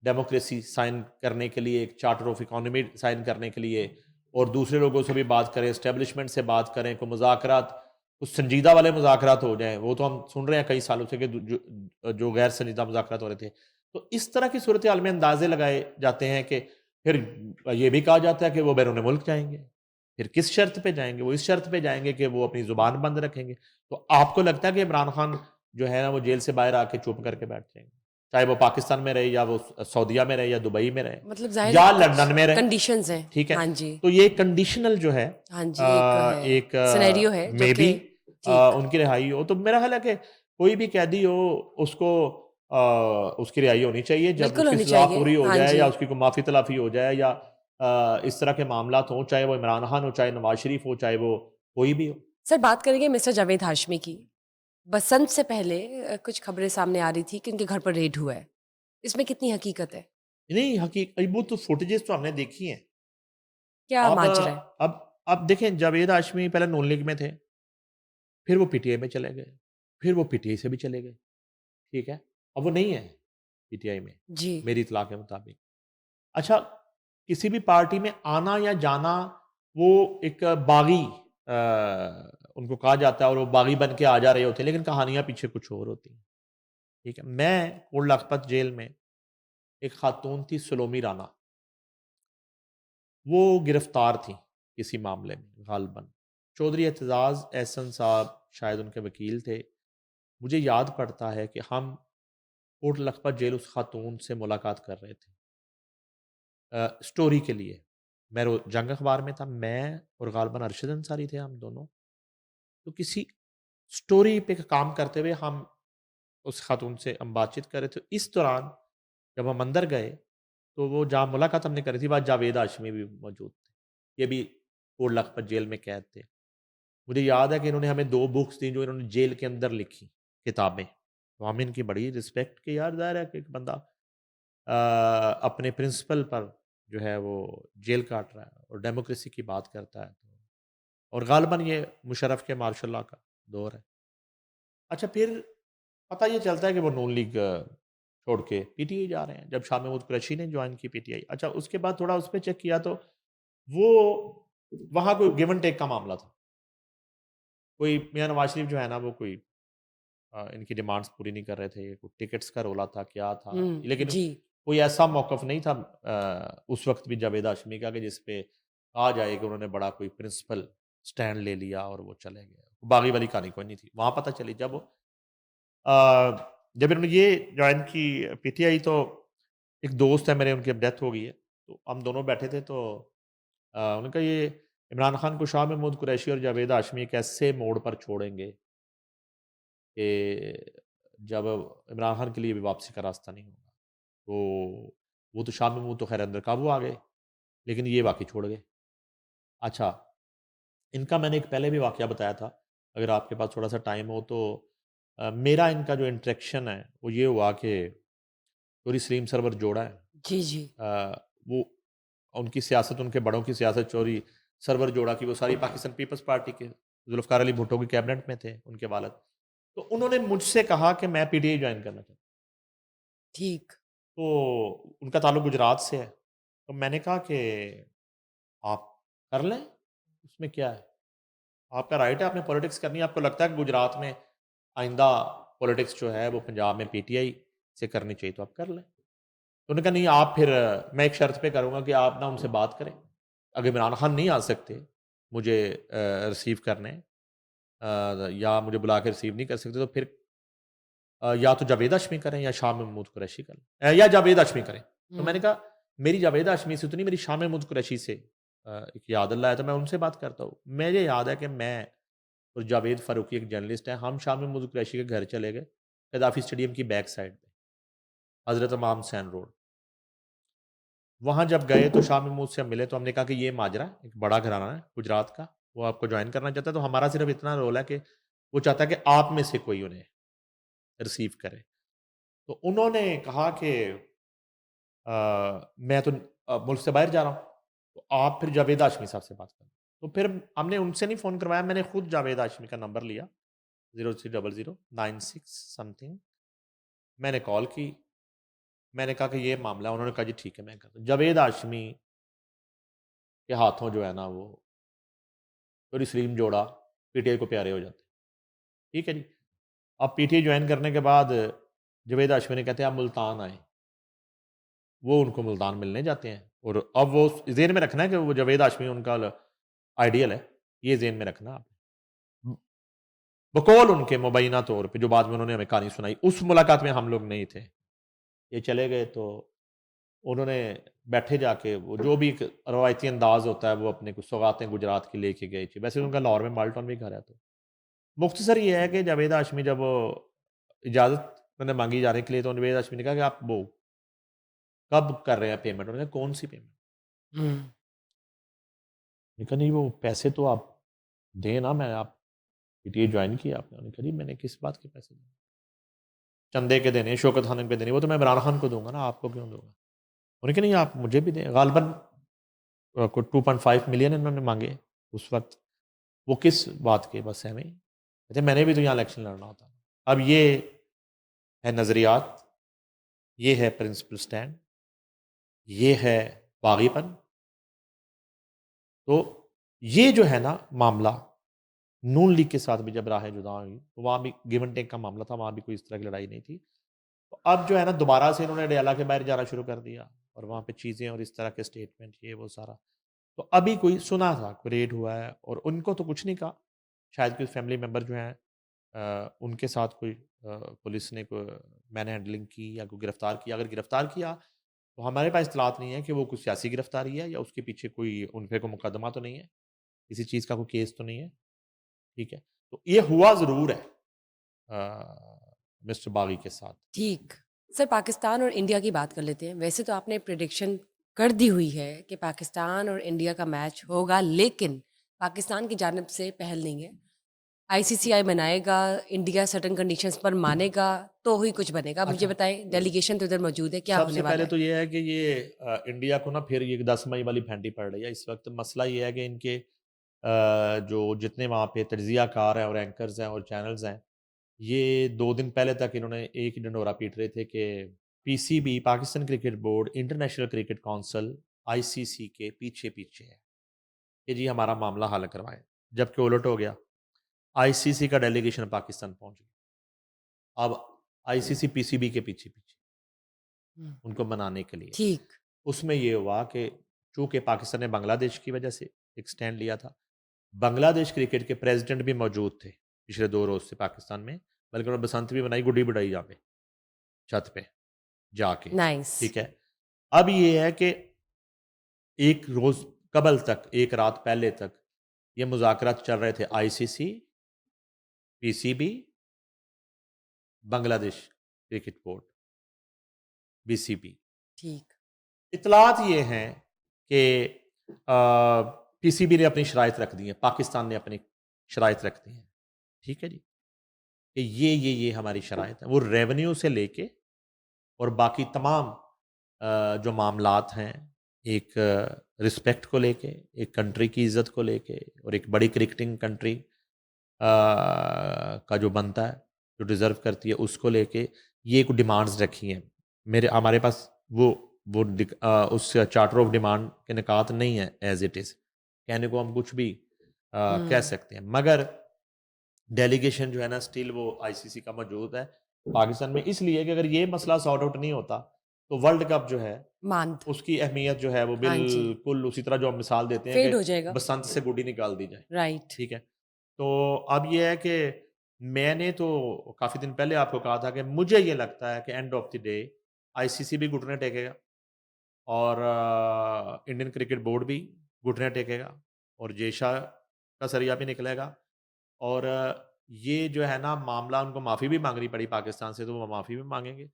Speaker 2: डेमोक्रेसी साइन करने के लिए, एक चार्टर ऑफ इकोनॉमी साइन करने के लिए, और दूसरे लोगों से भी बात करें, एस्टेब्लिशमेंट से बात करें, कोई मुज़ाकरात, कुछ संजीदा वाले मुज़ाकरात हो जाएँ। वो तो हम सुन रहे हैं कई सालों से कि जो गैर संजीदा मुज़ाकरात हो रहे थे। तो इस तरह की सूरत हाल में अंदाज़े लगाए जाते हैं कि फिर ये भी कहा जाता है कि वो बैरून मुल्क जाएँगे। फिर किस शर्त पे जाएँगे? वो इस शर्त पे जाएँगे कि वो अपनी ज़ुबान बंद रखेंगे। तो आपको लगता है कि इमरान खान जो है ना वो जेल से बाहर आके चुप करके बैठ जाएँगे? चाहे वो पाकिस्तान में रहे, या वो सऊदीया में रहे, या दुबई में रहे,
Speaker 1: मतलब ज़ाहिर है
Speaker 2: या
Speaker 1: कुछ
Speaker 2: लंदन में रहे,
Speaker 1: कंडीशंस हैं।
Speaker 2: ठीक है?
Speaker 1: हाँ जी।
Speaker 2: तो ये कंडीशनल जो है
Speaker 1: हाँ जी, एक है,
Speaker 2: एक
Speaker 1: सिनेरियो है जो
Speaker 2: मे
Speaker 1: कि
Speaker 2: बी
Speaker 1: ठीक।
Speaker 2: उनकी रिहाई हो, तो मेरा ख़्याल है कि कोई भी कैदी हो उसको उसकी रिहाई होनी चाहिए जब
Speaker 1: बिल्कुल
Speaker 2: उसकी
Speaker 1: होनी
Speaker 2: सज़ा
Speaker 1: चाहिए।
Speaker 2: पूरी हो
Speaker 1: हाँ
Speaker 2: जाए,
Speaker 1: जी।
Speaker 2: या उसकी कोई माफ़ी तलाफ़ी हो जाए, या इस तरह के मामलात हों, चाहे वो इमरान खान हो, चाहे नवाज़ शरीफ हो, चाहे वो कोई भी हो।
Speaker 1: सर, बात करेंगे मिस्टर जावेद हाशमी की। बसंत से पहले कुछ खबरें सामने आ रही थी कि उनके घर पर रेड हुआ है। इसमें कितनी हकीकत है?
Speaker 2: नहीं, वो तो फुटेजेस तो हमने देखी हैं।
Speaker 1: क्या
Speaker 2: अब
Speaker 1: माजरा है?
Speaker 2: अब देखें, जावेद हाशमी पहले नून लीग में थे, फिर वो पीटीआई में चले गए, फिर वो पीटीआई से भी चले गए, ठीक है? अब वो नहीं है पीटीआई में,
Speaker 1: जी।
Speaker 2: मेरी इत्तला के मुताबिक। अच्छा, किसी भी पार्टी में आना या जाना, वो एक बागी उनको कहा जाता है, और वो बागी बन के आ जा रहे होते हैं, लेकिन कहानियाँ पीछे कुछ और होती हैं, ठीक है? मैं कोट लखपत जेल में एक खातून थी सलोमी राना, वो गिरफ्तार थी किसी मामले में गालबन। चौधरी एतजाज़ एहसन साहब शायद उनके वकील थे। मुझे याद पड़ता है कि हम कोट लखपत जेल उस खातून से मुलाकात कर रहे थे स्टोरी के लिए। मैं जंग अखबार में था, मैं और गालबन अरशद अंसारी थे हम दोनों। तो किसी स्टोरी पे काम करते हुए हम उस खातून से हम बातचीत कर रहे थे। इस दौरान जब हम अंदर गए, तो वो जहाँ मुलाकात हमने करी थी, वहाँ जावेद हाशमी भी मौजूद थे। ये भी कोट लखपत जेल में कैद थे। मुझे याद है कि इन्होंने हमें 2 बुक्स दी जो इन्होंने जेल के अंदर लिखी, किताबें। तो हम इनकी बड़ी रिस्पेक्ट की, यार ज़ाहिर है कि एक बंदा अपने प्रिंसिपल पर जो है वो जेल काट रहा है और डेमोक्रेसी की बात करता है। और गालिबन ये मुशर्रफ के मार्शल लॉ का दौर है। अच्छा फिर पता ये चलता है कि वो नून लीग छोड़ के पीटीआई जा रहे हैं, जब शाह महमूद कुरैशी ने ज्वाइन की पीटीआई। अच्छा उसके बाद थोड़ा उस पे चेक किया तो वो वहाँ कोई गिव एंड टेक का मामला था। कोई मियाँ नवाज शरीफ जो है ना वो कोई इनकी डिमांड्स पूरी नहीं कर रहे थे, कोई टिकट्स का रौला था, क्या था? लेकिन
Speaker 1: जी।
Speaker 2: कोई ऐसा मौक़िफ़ नहीं था उस वक़्त भी जावेद हाशमी का कि जिस पे कहा जाए कि उन्होंने बड़ा कोई प्रिंसिपल स्टैंड ले लिया और वो चले गए। बागी वाली कहानी कोई नहीं थी। वहाँ पता चली जब इन्होंने ये जॉइन की पीटीआई तो एक दोस्त है मेरे उनकी अब डेथ हो गई है। तो हम दोनों बैठे थे तो उन्होंने कहा ये इमरान खान को शाह महमूद कुरैशी और जावेद हाशमी एक ऐसे मोड़ पर छोड़ेंगे कि जब इमरान खान के लिए भी वापसी का रास्ता नहीं होगा। तो वो तो शाह महमूद तो ख़ैर अंदर काबू आ गए, लेकिन ये बाकी छोड़ गए। अच्छा, इनका मैंने एक पहले भी वाक़या बताया था, अगर आपके पास थोड़ा-सा टाइम हो तो मेरा इनका जो इंटरेक्शन है, वो ये हुआ कि टूरी सलीम सरवर जोड़ा है।
Speaker 1: जी, जी।
Speaker 2: वो उनकी सियासत, उनके बड़ों की सियासत चोरी सरवर जोड़ा की वो सारी पाकिस्तान पीपल्स पार्टी के ज़ुल्फ़िकार अली भुट्टो की कैबिनेट में थे, उनके वालिद। तो उन्होंने मुझसे कहा कि मैं पीटीआई जॉइन करना चाहता हूँ।
Speaker 1: ठीक।
Speaker 2: तो उनका ताल्लुक गुजरात से है। तो मैंने कहा कि आप कर लें, उसमें क्या है? आपका राइट है, आपने पॉलिटिक्स करनी है। आपको लगता है कि गुजरात में आइंदा पॉलिटिक्स जो है वो पंजाब में पीटीआई से करनी चाहिए तो आप कर लें। तो उन्होंने कहा नहीं आप फिर मैं एक शर्त पे करूँगा कि आप ना उनसे बात करें। अगर इमरान खान नहीं आ सकते मुझे रिसीव करने या मुझे बुला के रिसीव नहीं कर सकते तो फिर या तो जावेद हाशमी करें या शाह महमूद कुरैशी करें या जावेद हाशमी करें। तो मैंने
Speaker 1: हुँ।
Speaker 2: कहा मेरी जावेद हाशमी से तो नहीं, मेरी शाह महमूद कुरैशी से एक याद अल्लाह है तो मैं उनसे बात करता हूँ। मुझे याद है कि मैं और जावेद फ़ारूकी एक जर्नलिस्ट हैं, हम शाह महमूद कुरैशी के घर चले गए, गद्दाफ़ी स्टेडियम की बैक साइड पे, हज़रत इमाम हुसैन रोड। वहाँ जब गए तो शाह महमूद से हम मिले तो हमने कहा कि ये माजरा है, एक बड़ा घराना है गुजरात का, वो आपको जॉइन करना चाहता है, तो हमारा सिर्फ़ इतना रोल है कि वो चाहता है कि आप में से कोई उन्हें रिसीव करे। तो उन्होंने कहा कि मैं तो मुल्क से बाहर जा रहा हूँ, तो आप फिर जावेद हाशमी साहब से बात करें। तो फिर हमने उनसे नहीं फ़ोन करवाया, मैंने खुद जावेद हाशमी का नंबर लिया, 030096 समथिंग। मैंने कॉल की, मैंने कहा कि ये मामला है, उन्होंने कहा जी ठीक है मैं करता हूँ। जावेद हाशमी के हाथों जो है ना वो थोड़ी सलीम जोड़ा पीटीआई को प्यारे हो जाते हैं। ठीक है जी। अब पीटीआई ज्वाइन करने के बाद जावेद हाशमी ने कहते हैं आप मुल्तान आएँ। वो उनको मुल्तान मिलने जाते हैं और अब वो ज़हन में रखना है कि वो जावेद हाशमी उनका आइडियल है, ये ज़हन में रखना आपने। बकौल उनके मुबैना तौर पे जो बाद में उन्होंने हमें कहानी सुनाई, उस मुलाकात में हम लोग नहीं थे। ये चले गए तो उन्होंने बैठे जाके वो जो भी एक रवायती अंदाज़ होता है वो अपने कुछ सौगातें गुजरात की लेके गए थे। वैसे उनका लाहौर में माल्टन भी घर है तो। मुख्तसर ये है कि जावेद हाशमी जब वो इजाज़त उन्होंने माँगी जाने के लिए तो जावेद हाशमी ने कहा कि आप वो कब कर रहे हैं पेमेंट? उन्होंने कहा कौन-सी पेमेंट?
Speaker 1: हुँ।
Speaker 2: मैंने कहा नहीं वो पैसे तो आप दें ना, मैं आप पीटीआई जॉइन किया आपने? उन्होंने कहा जी मैंने किस बात के पैसे दिए? चंदे के देने, शौकत खान के देने, वो तो मैं इमरान खान को दूँगा ना, आपको क्यों दूँगा? उन्होंने कहा नहीं आप मुझे भी दें। गालबन कोई 2.5 मिलियन इन्होंने माँगे उस वक़्त। वो किस बात के? बस ऐवें ही। कहते मैंने भी तो यहाँ इलेक्शन लड़ना होता है। अब ये है नज़रियात, ये है प्रिंसिपल स्टैंड, ये है बाग़ीपन। तो ये जो है ना मामला, नून लीग के साथ भी जब राहें जुदा हुई, तो वहाँ भी गिव एंड टेक का मामला था, वहाँ भी कोई इस तरह की लड़ाई नहीं थी। तो अब जो है ना दोबारा से इन्होंने डयाला के बाहर जाना शुरू कर दिया और वहाँ पे चीज़ें और इस तरह के स्टेटमेंट ये वो सारा। तो अभी कोई सुना था, कोई रेड हुआ है और उनको तो कुछ नहीं कहा। शायद कोई फैमिली मेंबर जो हैं उनके साथ कोई पुलिस ने कोई मैन हैंडलिंग की या कोई गिरफ्तार किया। अगर गिरफ्तार किया तो हमारे पास इत्तलात नहीं है कि वो कुछ सियासी गिरफ्तारी है या उसके पीछे कोई उन पे कोई मुकदमा तो नहीं है, किसी चीज़ का कोई केस तो नहीं है, ठीक है। तो ये हुआ ज़रूर है मिस्टर बागी के साथ।
Speaker 1: ठीक। सर पाकिस्तान और इंडिया की बात कर लेते हैं। वैसे तो आपने प्रेडिक्शन कर दी हुई है कि पाकिस्तान और इंडिया का मैच होगा, लेकिन पाकिस्तान की जानिब से पहल नहीं है। आईसीसीआई बनाएगा, इंडिया सर्टेन कंडीशंस पर मानेगा, तो ही कुछ बनेगा। मुझे
Speaker 2: अच्छा,
Speaker 1: बताएँ डेलीगेशन तो इधर मौजूद है, क्या होने
Speaker 2: सबसे
Speaker 1: वाला
Speaker 2: पहले
Speaker 1: है?
Speaker 2: तो ये है कि ये इंडिया को ना फिर ये 10 मई वाली फेंटी पड़ रही है। इस वक़्त मसला ये है कि इनके जो जितने वहाँ पे तज्ज़िया कार हैं और एंकर्स हैं और चैनल्स हैं, ये 2 दिन पहले तक इन्होंने एक ही ढिंढोरा पीट रहे थे कि PCB, Pakistan cricket board, international cricket council, ICC के पीछे-पीछे है कि जी हमारा मामला हल करवाएँ। जबकि उलट हो गया, आईसीसी का डेलीगेशन पाकिस्तान पहुँच गया। अब आईसीसी पीसीबी के पीछे-पीछे
Speaker 1: हुँ,
Speaker 2: उनको मनाने के लिए।
Speaker 1: ठीक।
Speaker 2: उसमें ये हुआ कि चूँकि पाकिस्तान ने बांग्लादेश की वजह से एक स्टैंड लिया था, बांग्लादेश क्रिकेट के प्रेसिडेंट भी मौजूद थे पिछले 2 रोज़ से पाकिस्तान में, बल्कि उन्होंने बसंत भी मनाई, गुड्डी बिड़ाई यहाँ पे, छत पे जाके,
Speaker 1: नाइस।
Speaker 2: ठीक है। अब ये है कि एक रोज़ कबल तक, एक रात पहले तक ये मुज़ाकरात चल रहे थे ICC, PCB, Bangladesh cricket board, BCB.
Speaker 1: ठीक।
Speaker 2: इत्तलात ये हैं कि पीसीबी ने अपनी शराइत रख दी है, पाकिस्तान ने अपनी शराइत रख दी है, ठीक है जी? कि ये हमारी शराइत है। वो रेवेन्यू से लेके और बाकी तमाम जो मामलात हैं, एक रिस्पेक्ट को लेके, एक कंट्री की इज़्ज़त को लेके और एक बड़ी क्रिकेटिंग कंट्री का जो बनता है, जो डिज़र्व करती है, उसको लेके ये कुछ डिमांड्स रखी हैं। हमारे पास उस चार्टर ऑफ डिमांड के निकात नहीं है एज़ इट इज़। कहने को हम कुछ भी कह
Speaker 1: हुँ,
Speaker 2: सकते हैं, मगर डेलीगेशन जो है ना स्टिल वो आईसीसी का मौजूद है पाकिस्तान में, इसलिए कि अगर ये मसला सॉर्ट आउट नहीं होता, तो वर्ल्ड कप जो है
Speaker 1: मांद।
Speaker 2: उसकी अहमियत जो है वो
Speaker 1: हाँ जी,
Speaker 2: बिल्कुल उसी तरह जो हम मिसाल देते हैं
Speaker 1: फेड
Speaker 2: कि
Speaker 1: हो जाएगा।
Speaker 2: बसंत से गुड्डी निकाल दी जाए,
Speaker 1: राइट।
Speaker 2: ठीक है? तो अब ये है कि मैंने तो काफ़ी दिन पहले आपको कहा था कि मुझे ये लगता है कि end of the day ICC भी घुटने टेकेगा और इंडियन क्रिकेट बोर्ड भी घुटने टेकेगा और जेशा का सरिया भी निकलेगा और ये जो है ना मामला उनको माफ़ी भी माँगनी पड़ी पाकिस्तान से, तो वो माफ़ी भी माँगेंगे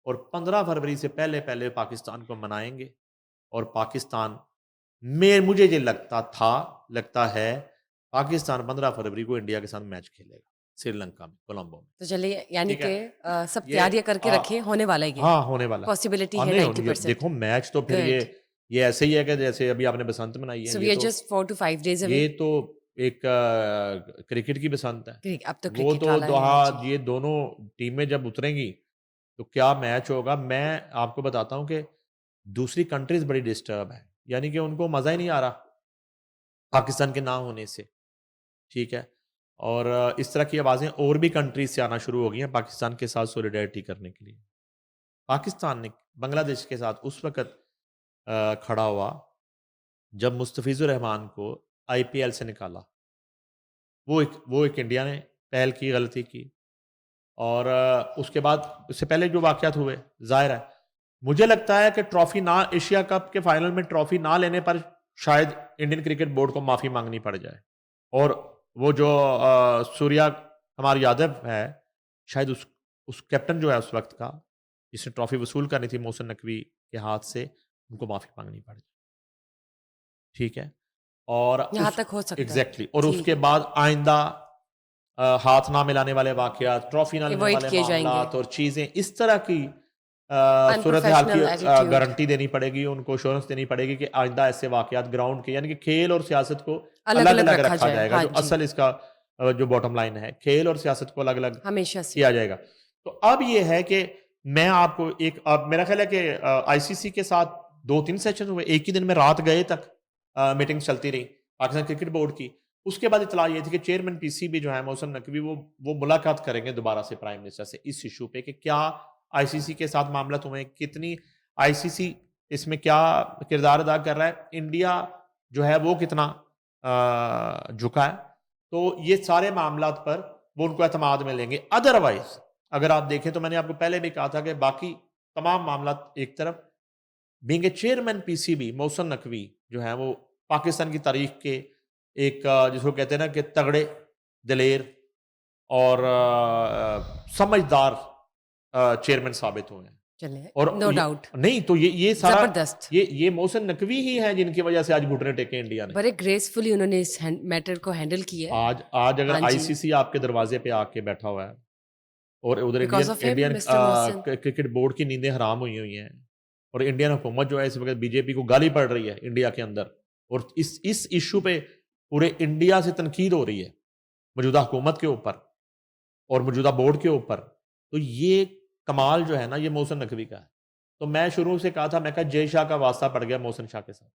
Speaker 2: और 15 फरवरी से पहले-पहले पाकिस्तान को मनाएँगे और पाकिस्तान में मुझे ये लगता है, पाकिस्तान 15 फरवरी को इंडिया के साथ मैच खेलेगा, श्रीलंका में, कोलंबो में,
Speaker 1: तो चलिए यानी
Speaker 2: ठीक
Speaker 1: कि
Speaker 2: है?
Speaker 1: सब
Speaker 2: ये
Speaker 1: तैयारियाँ करके रखें, होने वाला है ये।
Speaker 2: हाँ, होने वाला है।
Speaker 1: पॉसिबिलिटी है
Speaker 2: नहीं होनी है
Speaker 1: 90%।
Speaker 2: देखो मैच तो फिर
Speaker 1: गुड।
Speaker 2: ये ऐसे ही है कि जैसे अभी आपने बसंत मनाई है,
Speaker 1: so we are just 4 to 5 days away.
Speaker 2: ये तो एक क्रिकेट की बसंत है।
Speaker 1: क्रिक अब तो
Speaker 2: वो
Speaker 1: क्रिकेट
Speaker 2: तो
Speaker 1: वाला
Speaker 2: दो
Speaker 1: है, हाँ
Speaker 2: हाँ,
Speaker 1: जी।
Speaker 2: ये दोनों टीमें जब उतरेंगी, तो क्या मैच होगा। मैं आपको बताता हूँ कि दूसरी कंट्रीज़ बड़ी डिस्टर्ब हैं। यानी कि उनको मज़ा ही नहीं आ रहा, पाकिस्तान के ना होने से, ठीक है? और इस तरह की आवाज़ें और भी कंट्रीज़ से आना शुरू हो गई हैं पाकिस्तान के साथ सॉलिडैरिटी करने के लिए। पाकिस्तान ने बांग्लादेश के साथ उस वक़्त खड़ा हुआ जब मुस्तफ़िज़ुर रहमान को आईपीएल से निकाला। वो एक इंडिया ने पहल की, गलती की और उसके बाद उससे पहले जो वाक़यात हुए, ज़ाहिर है, मुझे लगता है कि ट्रॉफ़ी ना एशिया कप के फाइनल में ट्रॉफ़ी ना लेने पर शायद इंडियन क्रिकेट बोर्ड को माफ़ी माँगनी पड़ जाए और वो जो सूर्या कुमार यादव है, शायद उस कैप्टन जो है उस वक़्त का, जिसने ट्रॉफ़ी वसूल करनी थी मोहसिन नकवी के हाथ से, उनको माफ़ी माँगनी पड़ जाए, ठीक है? और
Speaker 1: यहाँ
Speaker 2: उस
Speaker 1: तक हो सकता है।
Speaker 2: एग्ज़ैक्टली और
Speaker 1: ठीक,
Speaker 2: उसके बाद आइंदा हाथ ना मिलाने वाले वाक़यात, ट्रॉफ़ी ना लेने
Speaker 1: अवॉइड
Speaker 2: वाले
Speaker 1: किए जाएँगे।
Speaker 2: मामलात और चीज़ें इस तरह की सूरत-ए-हाल की
Speaker 1: अनप्रोफेशनल एटीट्यूड
Speaker 2: गारंटी देनी पड़ेगी, उनको एश्योरेंस देनी पड़ेगी कि आइंदा ऐसे वाक़यात ग्राउंड के यानी कि खेल और सियासत को
Speaker 1: अलग-अलग
Speaker 2: अलग-अलग
Speaker 1: रखा
Speaker 2: रखा
Speaker 1: जाए।
Speaker 2: जाएगा।
Speaker 1: हाँ
Speaker 2: जो
Speaker 1: जी,
Speaker 2: असल इसका जो बॉटम लाइन है, खेल और सियासत को अलग-अलग
Speaker 1: हमेशा से।
Speaker 2: किया जाएगा। तो अब ये है कि मैं आपको एक अब मेरा ख़्याल है कि आईसीसी के साथ 2-3 सेशन हुए, एक ही दिन में रात गए तक मीटिंग्स चलती रहीं, पाकिस्तान क्रिकेट बोर्ड की। उसके बाद इत्तला ये थी कि चेयरमैन पीसीबी जो है मोहसिन नकवी वो मुलाकात करेंगे दोबारा से प्राइम मिनिस्टर से इस इश्यू पे कि क्या आईसीसी के साथ मामला तुम्हें कितनी आईसीसी इसमें क्या किरदार अदा कर रहा है, इंडिया जो है वो कितना झुका है। तो ये सारे मामलात पर वो उनको एतमाद में लेंगे। अदरवाइज़ अगर आप देखें तो मैंने आपको पहले भी कहा था कि बाकी तमाम मामलात एक तरफ, being a chairman PCB Mohsin Naqvi जो है वो पाकिस्तान की तारीख के एक जिसको कहते हैं ना कि तगड़े, दिलेर और समझदार चेयरमैन साबित हुए हैं।
Speaker 1: चलिए,
Speaker 2: और
Speaker 1: नो
Speaker 2: ये
Speaker 1: डाउट।
Speaker 2: नहीं तो ये सारा
Speaker 1: ज़बरदस्त।
Speaker 2: ये मोहसिन नकवी ही हैं जिनकी वजह से आज घुटने टेके इंडिया ने।
Speaker 1: बड़े ग्रेसफुली उन्होंने इस मैटर को हैंडल किया है।
Speaker 2: आज अगर
Speaker 1: हाँ जी,
Speaker 2: आईसीसी आपके दरवाजे पे आके बैठा हुआ है और उधर
Speaker 1: because
Speaker 2: Indian
Speaker 1: of him
Speaker 2: Indian
Speaker 1: mister Mohsin.
Speaker 2: Cricket board की नींदें हराम हुई हुई हैं और इंडियन हुकूमत जो है इस वक्त बीजेपी को गाली पड़ रही है इंडिया के अंदर और इस इशू पे पूरे इंडिया से तनकीद हो रही है मौजूदा हुकूमत के ऊपर और मौजूदा बोर्ड के ऊपर, तो ये कमाल जो है ना ये मोहसिन नकवी का है। तो मैं शुरू से कहा था, मैं कहा जय शाह का वास्ता पड़ गया मोहसिन शाह के साथ,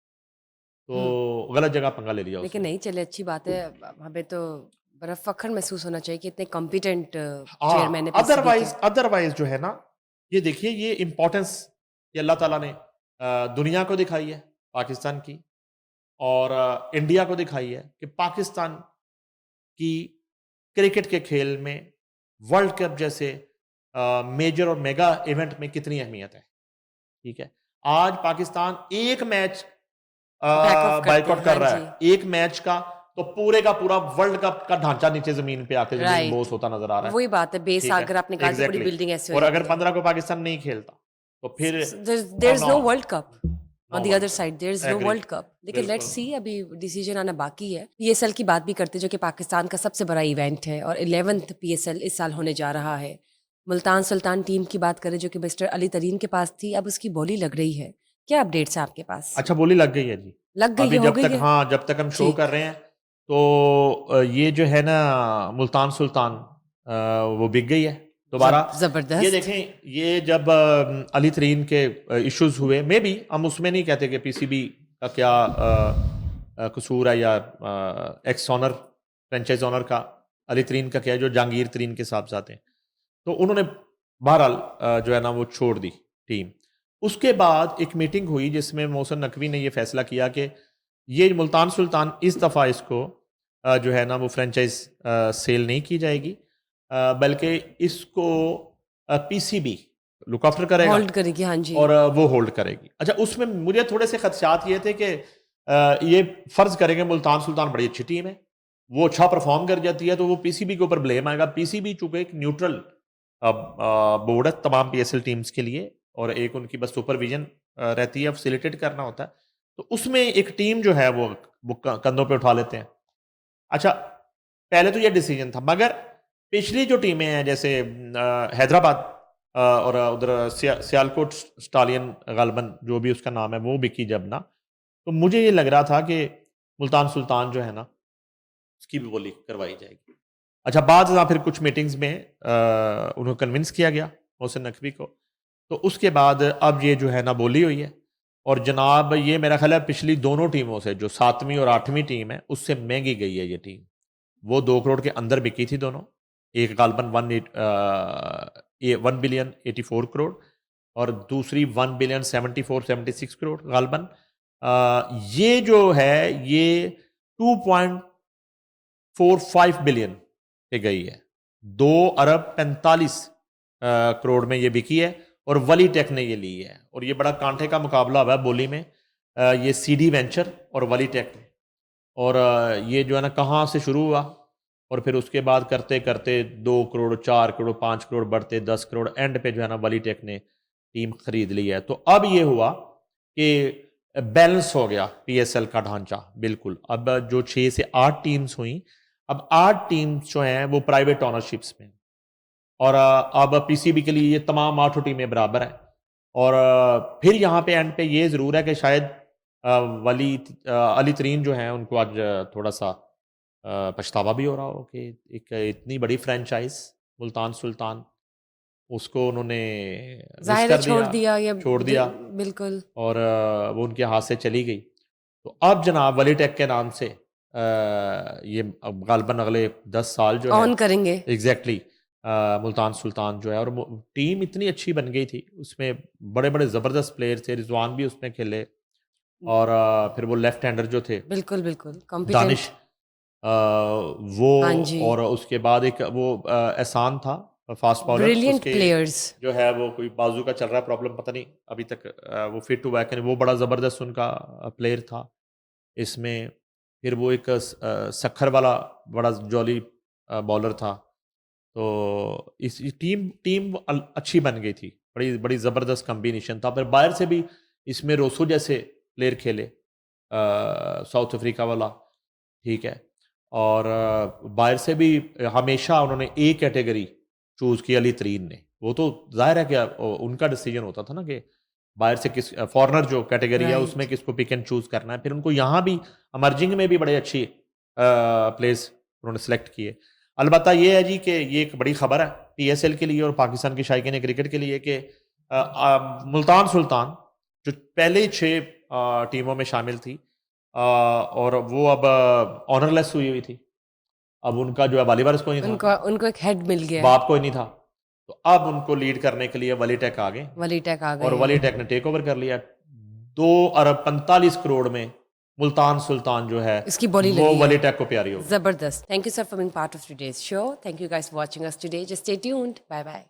Speaker 1: हुँ।
Speaker 2: तो गलत जगह पंगा ले लिया
Speaker 1: लेकिन
Speaker 2: उसने।
Speaker 1: नहीं चले, अच्छी बात है। हमें तो बड़ा फ़ख्र महसूस होना चाहिए कि इतने कॉम्पिटेंट चेयरमैन है
Speaker 2: हाँ,
Speaker 1: पीसीबी के।
Speaker 2: अदरवाइज जो है ना, ये देखिए ये इम्पोर्टेंस ये अल्लाह ताला ने दुनिया को दिखाई है पाकिस्तान की, और इंडिया को दिखाई है कि पाकिस्तान की क्रिकेट के खेल में वर्ल्ड कप जैसे मेजर और मेगा इवेंट में कितनी अहमियत है। ठीक है, आज पाकिस्तान एक मैच
Speaker 1: बैक ऑफ करते
Speaker 2: बायकॉट
Speaker 1: हैं,
Speaker 2: कर
Speaker 1: हाँ
Speaker 2: रहा
Speaker 1: जी।
Speaker 2: है, एक मैच का, तो पूरे का पूरा वर्ल्ड कप का ढांचा नीचे जमीन पे आके जमीन
Speaker 1: राइट।
Speaker 2: बोस होता नजर आ रहा है।
Speaker 1: वही बात है, बेस
Speaker 2: ठीक है,
Speaker 1: अगर आपने कहा तो पूरी
Speaker 2: एग्जैक्टली
Speaker 1: बिल्डिंग ऐसे हो
Speaker 2: और अगर
Speaker 1: जाती है।
Speaker 2: 15 को पाकिस्तान नहीं खेलता तो फिर
Speaker 1: there is
Speaker 2: no
Speaker 1: no world cup
Speaker 2: no
Speaker 1: on the
Speaker 2: world
Speaker 1: other side, there is
Speaker 2: cup,
Speaker 1: no
Speaker 2: agree,
Speaker 1: world cup. लेकिन लेट्स
Speaker 2: बिल्कुल।
Speaker 1: सी, अभी डिसीजन आना बाकी है। पीएसएल की बात भी करते हैं, जो कि पाकिस्तान का सबसे बड़ा इवेंट है और 11th पीएसएल इस साल होने जा रहा है। मुल्तान सुल्तान टीम की बात करें, जो कि मिस्टर अली तरीन के पास थी, अब उसकी बोली लग रही है। क्या अपडेट्स हैं आपके पास?
Speaker 2: अच्छा, बोली लग गई है जी।
Speaker 1: लग गई
Speaker 2: अभी
Speaker 1: है, हो
Speaker 2: जब
Speaker 1: गई
Speaker 2: तक,
Speaker 1: है?
Speaker 2: हाँ, जब तक हम शो
Speaker 1: जी।
Speaker 2: कर रहे हैं तो ये जो है ना मुल्तान सुल्तान वो बिक गई है दोबारा। ये
Speaker 1: ज़बरदस्त।
Speaker 2: देखें, ये जब अली तरीन के इश्यूज हुए, मे बी हम उसमें नहीं कहते कि पीसीबी का क्या कसूर है या एक्स ऑनर फ्रेंचाइज ऑनर का अली तरीन का क्या है, जो जहांगीर तरीन के साहबजादे हैं, तो उन्होंने बहरहाल जो है ना वो छोड़ दी टीम। उसके बाद एक मीटिंग हुई जिसमें मोहसिन नकवी ने ये फैसला किया कि ये मुल्तान सुल्तान इस दफ़ा इसको जो है ना वो फ्रेंचाइज सेल नहीं की जाएगी, बल्कि इसको पीसीबी लुक आफ्टर करेगा
Speaker 1: होल्ड करेगी, हाँ जी।
Speaker 2: और वो होल्ड करेगी। अच्छा, उसमें मुझे थोड़े से खदशात ये थे कि ये फ़र्ज़ करेंगे मुल्तान सुल्तान बड़ी अच्छी टीम है, वो अच्छा परफॉर्म कर जाती है तो वो पीसीबी के ऊपर ब्लेम आएगा। पीसीबी चूंकि एक न्यूट्रल बोर्ड है तमाम पीएसएल टीम्स के लिए, और एक उनकी बस सुपरविजन रहती है, फैसिलिटेट करना होता है, तो उसमें एक टीम जो है वो कंधों पे उठा लेते हैं। अच्छा, पहले तो ये डिसीजन था, मगर पिछली जो टीमें हैं जैसे हैदराबाद और उधर सियालकोट स्टालियन गालबन जो भी उसका नाम है, वो बिकी जब ना, तो मुझे ये लग रहा था कि मुल्तान सुल्तान जो है ना उसकी भी बोली करवाई जाएगी। अच्छा, बाद फिर कुछ मीटिंग्स में उन्हें कन्विंस किया गया मोहसिन नकवी को, तो उसके बाद अब ये जो है ना बोली हुई है, और जनाब ये मेरा ख्याल है पिछली दोनों टीमों से, जो 7वीं और 8वीं टीम है, उससे महंगी गई है ये टीम। वो 2 करोड़ के अंदर बिकी थी दोनों, एक गालबन 1 बिलियन 84 करोड़ और दूसरी 1 बिलियन 76 करोड़ गालबन। ये जो है ये 2.45 बिलियन पे गई है, 2 अरब 45 करोड़ में ये बिकी है, और वली टेक ने ये ली है, और ये बड़ा कांटे का मुकाबला हुआ है बोली में, ये सीडी वेंचर और वली टेक ने, और ये जो है ना कहाँ से शुरू हुआ और फिर उसके बाद करते करते 2 करोड़ 4 करोड़ 5 करोड़ बढ़ते 10 करोड़, एंड पे जो है ना वली टेक ने टीम खरीद ली है। तो अब ये हुआ कि बैलेंस हो गया पीएसएल का ढांचा बिल्कुल। अब जो 6 से 8 टीम्स हुई, अब 8 टीम्स जो हैं वो प्राइवेट ओनरशिप्स में, और अब पीसीबी के लिए ये तमाम 8 टीमें बराबर हैं, और फिर यहाँ पे एंड पे ये ज़रूर है कि शायद अली तरीन जो हैं उनको आज थोड़ा सा पछतावा भी हो रहा हो कि एक इतनी बड़ी फ्रेंचाइज मुल्तान सुल्तान, उसको उन्होंने मिस
Speaker 1: ज़ाहिर है,
Speaker 2: कर
Speaker 1: छोड़
Speaker 2: दिया,
Speaker 1: दिया या
Speaker 2: छोड़ दिया,
Speaker 1: बिल्कुल।
Speaker 2: और वो उनके हाथ से चली गई। तो अब जनाब वली टेक के नाम से ये अब गालबन अगले 10 साल जो है
Speaker 1: ऑन करेंगे।
Speaker 2: एग्जैक्टली मुल्तान सुल्तान जो है, और टीम इतनी अच्छी बन गई थी, उसमें बड़े बड़े ज़बरदस्त प्लेयर थे, रिजवान भी उसमें खेले, और फिर वो लेफ्ट हैंडर जो थे
Speaker 1: बिल्कुल, बिल्कुल,
Speaker 2: दानिश,
Speaker 1: कॉम्पिटेंट।
Speaker 2: वो,
Speaker 1: हाँ जी।
Speaker 2: और उसके बाद एक वो एहसान था फास्ट बॉलर,
Speaker 1: ब्रिलियंट
Speaker 2: उसके
Speaker 1: प्लेयर्स।
Speaker 2: जो है वो कोई बाजू का चल रहा है प्रॉब्लम, पता नहीं अभी तक वो फिट हुआ है कि नहीं, वो बड़ा ज़बरदस्त उनका प्लेयर था इसमें। फिर वो एक सखर वाला बड़ा जॉली बॉलर था। तो इस टीम टीम अच्छी बन गई थी, बड़ी बड़ी ज़बरदस्त कॉम्बिनेशन था। फिर बाहर से भी इसमें रोसो जैसे प्लेयर खेले, साउथ अफ्रीका वाला, ठीक है, और बाहर से भी हमेशा उन्होंने ए कैटेगरी चूज़ की अली तरीन ने। वो तो जाहिर है कि उनका डिसीजन होता था ना कि बाहर से किस फॉरनर जो कैटेगरी है उसमें
Speaker 1: राइट।
Speaker 2: किसको पिक एंड चूज़ करना है। फिर उनको यहाँ भी अमर्जिंग में भी बड़े अच्छी प्लेस उन्होंने सेलेक्ट किए। अलबत्ता ये है जी कि ये एक बड़ी खबर है PSL के लिए और पाकिस्तान के शायकीन क्रिकेट के लिए कि मुल्तान सुल्तान जो पहले 6 टीमों में शामिल थी और वो अब ऑनरलेस हुई थी। अब उनका जो है वाली वारिस कोई नहीं था,
Speaker 1: उनको उनको एक हेड मिल गया है।
Speaker 2: बाप कोई नहीं था, तो अब उनको लीड करने के लिए वली टेक आ गए
Speaker 1: वली टेक आ
Speaker 2: और
Speaker 1: गए
Speaker 2: वली
Speaker 1: हैं।
Speaker 2: टेक ने टेक ओवर कर लिया। 2 अरब 45 करोड़ में मुल्तान सुल्तान जो है
Speaker 1: इसकी बोली
Speaker 2: वो
Speaker 1: लगी है।
Speaker 2: वली टेक को प्यारी हो गई।
Speaker 1: जबरदस्त। Thank you sir for being part of today's show. Thank you guys for watching us today. Just stay tuned. Bye bye.